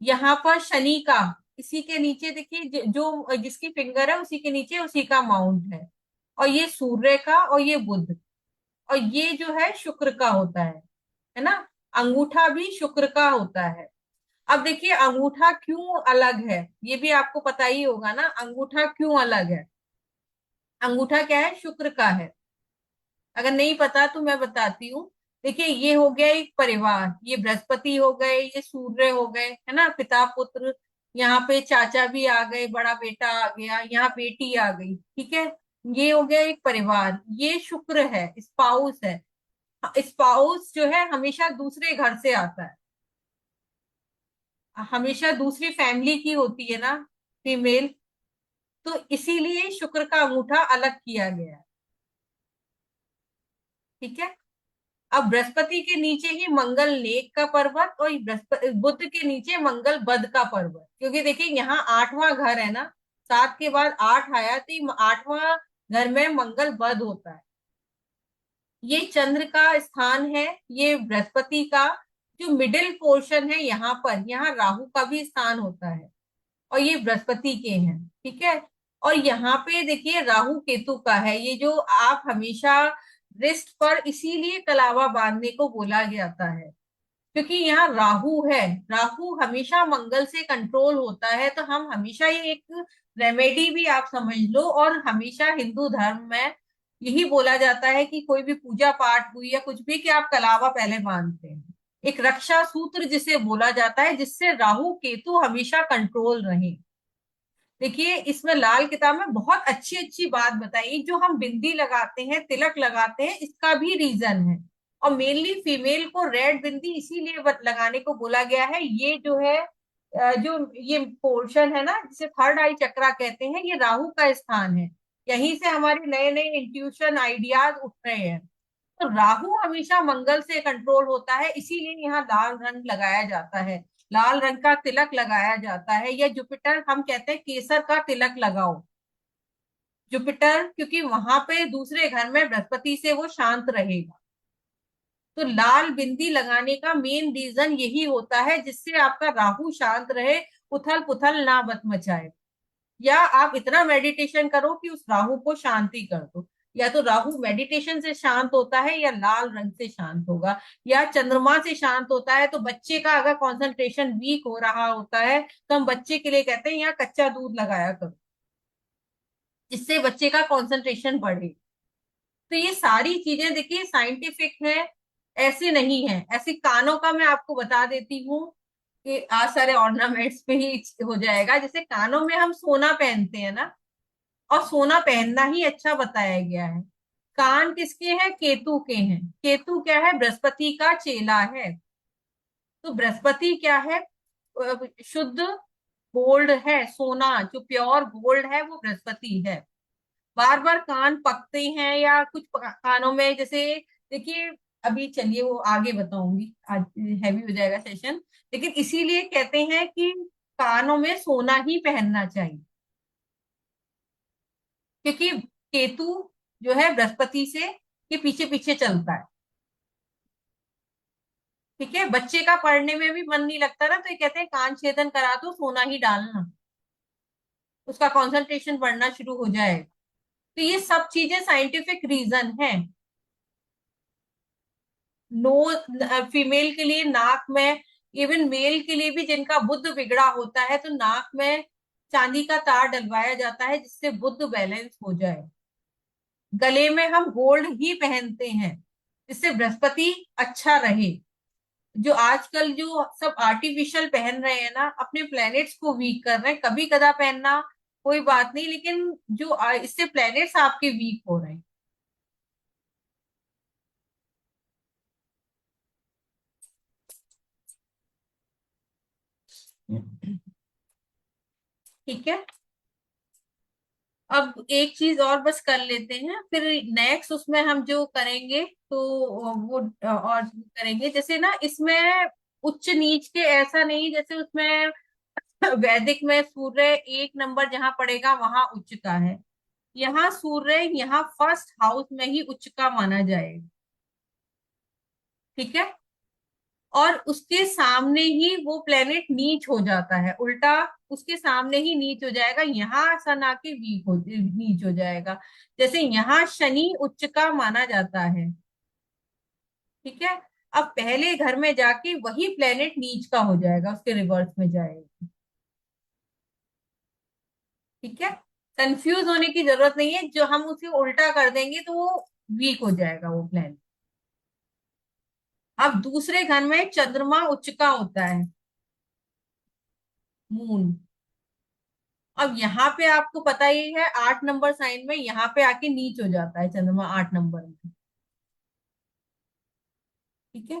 यहाँ पर शनि का, इसी के नीचे देखिए जो जिसकी फिंगर है उसी के नीचे उसी का माउंट है। और ये सूर्य का, और ये बुध, और ये जो है शुक्र का होता है ना। अंगूठा भी शुक्र का होता है। अब देखिए अंगूठा क्यों अलग है, ये भी आपको पता ही होगा ना, अंगूठा क्यों अलग है। अंगूठा क्या है, शुक्र का है। अगर नहीं पता तो मैं बताती हूँ। देखिए ये हो गया एक परिवार, ये बृहस्पति हो गए, ये सूर्य हो गए, है ना, पिता पुत्र। यहाँ पे चाचा भी आ गए, बड़ा बेटा आ गया, यहाँ बेटी आ गई, ठीक है। ये हो गया एक परिवार। ये शुक्र है, स्पाउस है। स्पाउस जो है हमेशा दूसरे घर से आता है, हमेशा दूसरी फैमिली की होती है ना, फीमेल। तो इसीलिए शुक्र का अंगूठा अलग किया गया है, ठीक है। अब बृहस्पति के नीचे ही मंगल नेक का पर्वत, और बृहस्पति बुध के नीचे मंगल बद का पर्वत, क्योंकि देखिए यहाँ 8वां घर है ना, 7 के बाद 8 आया, तो ये 8वां घर में मंगल बद होता है। ये चंद्र का स्थान है, ये बृहस्पति का जो मिडिल पोर्शन है, यहाँ पर, यहाँ राहु का भी स्थान होता है, और ये बृहस्पति के हैं, ठीक है। और यहाँ पे देखिए राहु केतु का है, ये जो आप हमेशा रिस्ट पर इसीलिए कलावा बांधने को बोला जाता है, क्योंकि यहाँ राहु है। राहु हमेशा मंगल से कंट्रोल होता है, तो हम हमेशा ये एक रेमेडी भी आप समझ लो। और हमेशा हिंदू धर्म में यही बोला जाता है कि कोई भी पूजा पाठ हुई या कुछ भी, कि आप कलावा पहले बांधते हैं, एक रक्षा सूत्र जिसे बोला जाता है, जिससे राहु केतु हमेशा कंट्रोल रहे। देखिए इसमें लाल किताब में बहुत अच्छी अच्छी बात बताई। जो हम बिंदी लगाते हैं, तिलक लगाते हैं, इसका भी रीजन है। और मेनली फीमेल को रेड बिंदी इसीलिए लगाने को बोला गया है। ये जो है जो ये पोर्शन है ना, जिसे थर्ड आई चक्रा कहते हैं, ये राहु का स्थान है। यहीं से हमारे नए नए इंट्यूशन आइडियाज उठ रहे हैं। तो राहु हमेशा मंगल से कंट्रोल होता है, इसीलिए यहाँ लाल रंग लगाया जाता है, लाल रंग का तिलक लगाया जाता है। या जुपिटर, हम कहते हैं केसर का तिलक लगाओ, जुपिटर, क्योंकि वहां पे दूसरे घर में बृहस्पति से वो शांत रहेगा। तो लाल बिंदी लगाने का मेन रीजन यही होता है, जिससे आपका राहु शांत रहे, उथल पुथल ना बत मचाए। या आप इतना मेडिटेशन करो कि उस राहु को शांति कर दो। या तो राहु मेडिटेशन से शांत होता है, या लाल रंग से शांत होगा, या चंद्रमा से शांत होता है। तो बच्चे का अगर कंसंट्रेशन वीक हो रहा होता है, तो हम बच्चे के लिए कहते हैं यहाँ कच्चा दूध लगाया करो, जिससे बच्चे का कंसंट्रेशन बढ़े। तो ये सारी चीजें देखिए साइंटिफिक है, ऐसे नहीं है। ऐसे कानों का मैं आपको बता देती हूँ कि आज सारे ऑर्नामेंट्स पे ही हो जाएगा। जैसे कानों में हम सोना पहनते हैं ना, और सोना पहनना ही अच्छा बताया गया है। कान किसके हैं, केतु के हैं। केतु क्या है, बृहस्पति का चेला है। तो बृहस्पति क्या है, शुद्ध गोल्ड है, सोना जो प्योर गोल्ड है वो बृहस्पति है। बार बार कान पकते हैं, या कुछ कानों में जैसे, देखिए अभी चलिए वो आगे बताऊंगी, आज हैवी हो जाएगा सेशन। लेकिन इसीलिए कहते हैं कि कानों में सोना ही पहनना चाहिए, क्योंकि केतु जो है बृहस्पति से के पीछे पीछे चलता है, ठीक है। बच्चे का पढ़ने में भी मन नहीं लगता ना, तो ये कहते हैं कान छेदन करा दो, सोना ही डालना, उसका कंसंट्रेशन बढ़ना शुरू हो जाएगा। तो ये सब चीजें साइंटिफिक रीजन है। नो, फीमेल के लिए नाक में, इवन मेल के लिए भी जिनका बुध बिगड़ा होता है, तो नाक में चांदी का तार डलवाया जाता है, जिससे बुध बैलेंस हो जाए। गले में हम गोल्ड ही पहनते हैं, जिससे बृहस्पति अच्छा रहे। जो आजकल जो सब आर्टिफिशियल पहन रहे हैं ना, अपने प्लैनेट्स को वीक कर रहे हैं। कभी कदा पहनना कोई बात नहीं, लेकिन जो इससे प्लैनेट्स आपके वीक हो रहे हैं। ठीक है। अब एक चीज और बस कर लेते हैं, फिर नेक्स्ट उसमें हम जो करेंगे तो वो और करेंगे। जैसे ना इसमें उच्च नीच के ऐसा नहीं, जैसे उसमें वैदिक में सूर्य 1 नंबर जहां पड़ेगा वहां उच्च का है। यहाँ सूर्य यहाँ फर्स्ट हाउस में ही उच्च का माना जाएगा, ठीक है। और उसके सामने ही वो प्लेनेट नीच हो जाता है, उल्टा उसके सामने ही नीच हो जाएगा, यहाँ सन आके वीक हो नीच हो जाएगा। जैसे यहाँ शनि उच्च का माना जाता है, ठीक है। अब पहले घर में जाके वही प्लेनेट नीच का हो जाएगा, उसके रिवर्स में जाएगा, ठीक है। कंफ्यूज होने की जरूरत नहीं है, जो हम उसे उल्टा कर देंगे तो वो वीक हो जाएगा वो प्लेनेट। अब दूसरे घर में चंद्रमा उच्च का होता है, मून। अब यहाँ पे आपको पता ही है 8 नंबर साइन में यहाँ पे आके नीच हो जाता है चंद्रमा 8 नंबर में, ठीक है।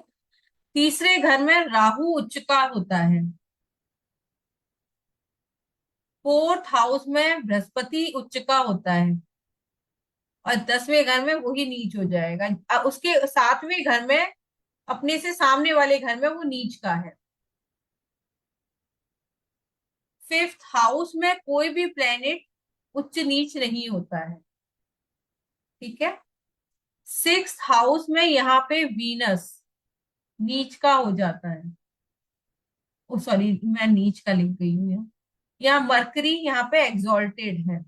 तीसरे घर में राहु उच्च का होता है, फोर्थ हाउस में बृहस्पति उच्च का होता है, और 10वें घर में वही नीच हो जाएगा। अब उसके 7वें घर में, अपने से सामने वाले घर में वो नीच का है। फिफ्थ हाउस में कोई भी प्लेनेट उच्च नीच नहीं होता है, ठीक है। सिक्स्थ हाउस में यहाँ पे वीनस नीच का हो जाता है। ओ सॉरी, मैं नीच का लिख गई हूँ यहाँ मरकरी यहाँ पे एग्जॉल्टेड है,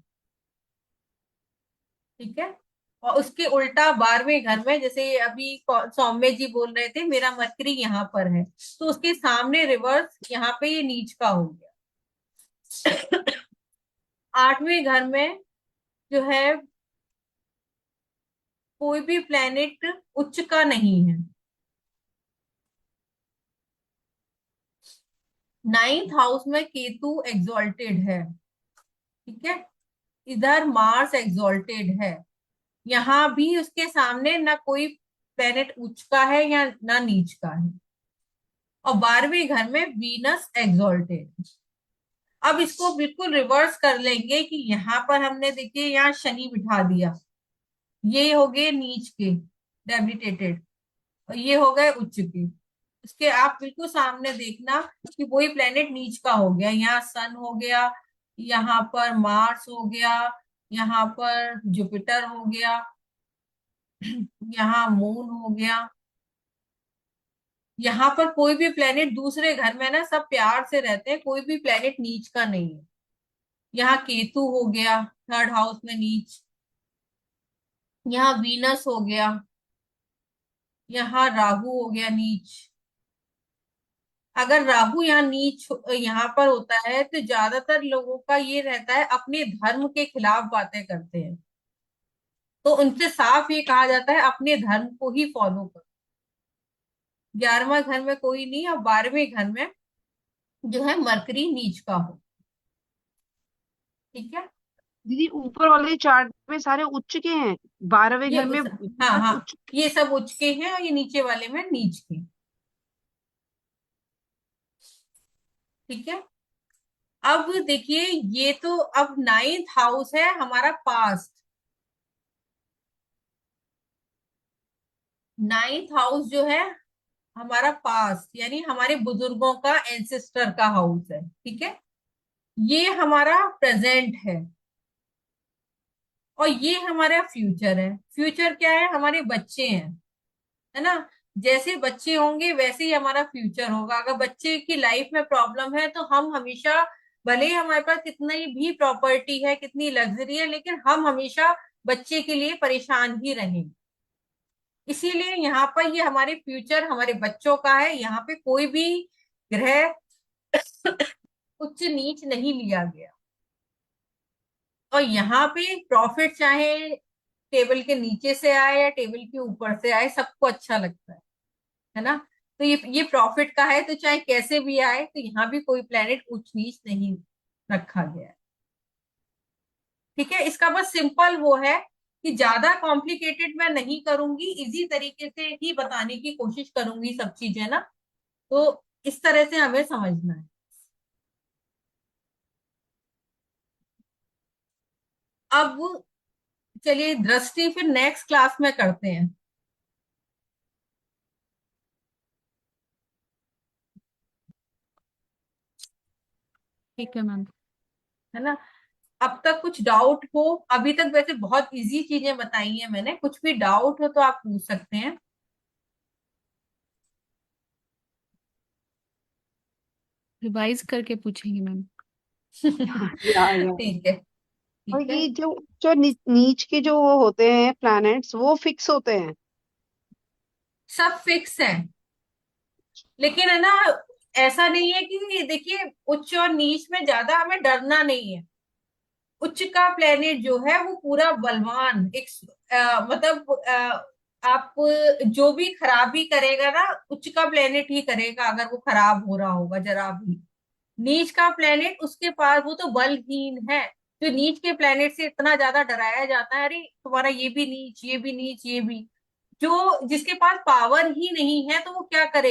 ठीक है। और उसके उल्टा 12वें घर में, जैसे अभी सौम्य जी बोल रहे थे मेरा मरकरी यहाँ पर है, तो उसके सामने रिवर्स यहाँ पे ये नीच का हो गया। 8वें घर में जो है कोई भी प्लेनेट उच्च का नहीं है। 9th हाउस में केतु एग्जॉल्टेड है, ठीक है। इधर मार्स एग्जॉल्टेड है, यहाँ भी उसके सामने ना कोई प्लेनेट उच्च का है या ना नीच का है। और 12वें घर में वीनस एग्जॉल्टेड। अब इसको बिल्कुल रिवर्स कर लेंगे कि यहाँ पर हमने देखिए यहाँ शनि बिठा दिया, ये हो गए नीच के डेबिलिटेटेड, और ये हो गए उच्च के। उसके आप बिल्कुल सामने देखना कि वही प्लेनेट नीच का हो गया, यहाँ सन हो गया, यहाँ पर मार्स हो गया, यहाँ पर जुपिटर हो गया, यहाँ मून हो गया। यहाँ पर कोई भी प्लेनेट दूसरे घर में ना सब प्यार से रहते हैं, कोई भी प्लेनेट नीच का नहीं है। यहाँ केतु हो गया 3rd हाउस में नीच, यहाँ वीनस हो गया, यहाँ राहु हो गया नीच। अगर राहु यहाँ नीच यहाँ पर होता है तो ज्यादातर लोगों का ये रहता है अपने धर्म के खिलाफ बातें करते हैं, तो उनसे साफ ये कहा जाता है अपने धर्म को ही फॉलो करो। 11वां घर में कोई नहीं, और 12वें घर में जो है मरकरी नीच का हो, ठीक है। दीदी ऊपर वाले चार्ट में सारे उच्च के हैं, 12वें ये घर में हाँ वीनस हाँ, उच्च। ये सब उच्च के हैं और ये नीचे वाले में नीच के, ठीक है। अब देखिए ये तो अब 9th हाउस है हमारा पास्ट। 9th हाउस जो है हमारा पास्ट यानी हमारे बुजुर्गों का, एंसेस्टर का हाउस है, ठीक है। ये हमारा प्रेजेंट है, और ये हमारा फ्यूचर है। फ्यूचर क्या है, हमारे बच्चे हैं, है ना। जैसे बच्चे होंगे वैसे ही हमारा फ्यूचर होगा। अगर बच्चे की लाइफ में प्रॉब्लम है तो हम हमेशा, भले ही हमारे पास कितनी भी प्रॉपर्टी है, कितनी लग्जरी है, लेकिन हम हमेशा बच्चे के लिए परेशान ही रहेंगे। इसीलिए यहाँ पर ये हमारे फ्यूचर हमारे बच्चों का है, यहाँ पे कोई भी ग्रह उच्च नीच नहीं लिया गया। और यहाँ पे प्रॉफिट चाहे टेबल के नीचे से आए या टेबल के ऊपर से आए, सबको अच्छा लगता है ना। तो ये प्रॉफिट का है, तो चाहे कैसे भी आए, तो यहाँ भी कोई प्लेनेट उच्च नीच नहीं रखा गया है, ठीक है। इसका बस सिंपल वो है कि ज्यादा कॉम्प्लिकेटेड मैं नहीं करूंगी, इजी तरीके से ही बताने की कोशिश करूंगी सब चीजें ना, तो इस तरह से हमें समझना है। अब चलिए दृष्टि फिर नेक्स्ट क्लास में करते हैं। ठीक है मैम। है ना। अब तक कुछ डाउट हो, अभी तक वैसे बहुत इजी चीजें बताई हैं मैंने, कुछ भी डाउट हो तो आप पूछ सकते हैं। रिवाइज करके पूछेंगे मैम। या ठीक है, और ठीक है। ये जो जो नीच के जो वो होते हैं प्लैनेट्स, वो फिक्स होते हैं। सब फिक्स है, लेकिन है ना, ऐसा नहीं है कि देखिए उच्च और नीच में ज्यादा हमें डरना नहीं है। उच्च का प्लेनेट जो है वो पूरा बलवान एक मतलब आप जो भी खराबी करेगा ना, उच्च का प्लेनेट ही करेगा अगर वो खराब हो रहा होगा जरा भी। नीच का प्लेनेट उसके पास वो तो बलहीन है। तो नीच के प्लेनेट से इतना ज्यादा डराया जाता है, अरे तुम्हारा ये भी नीच, ये भी नीच, ये भी। जो जिसके पास पावर ही नहीं है तो वो क्या करे।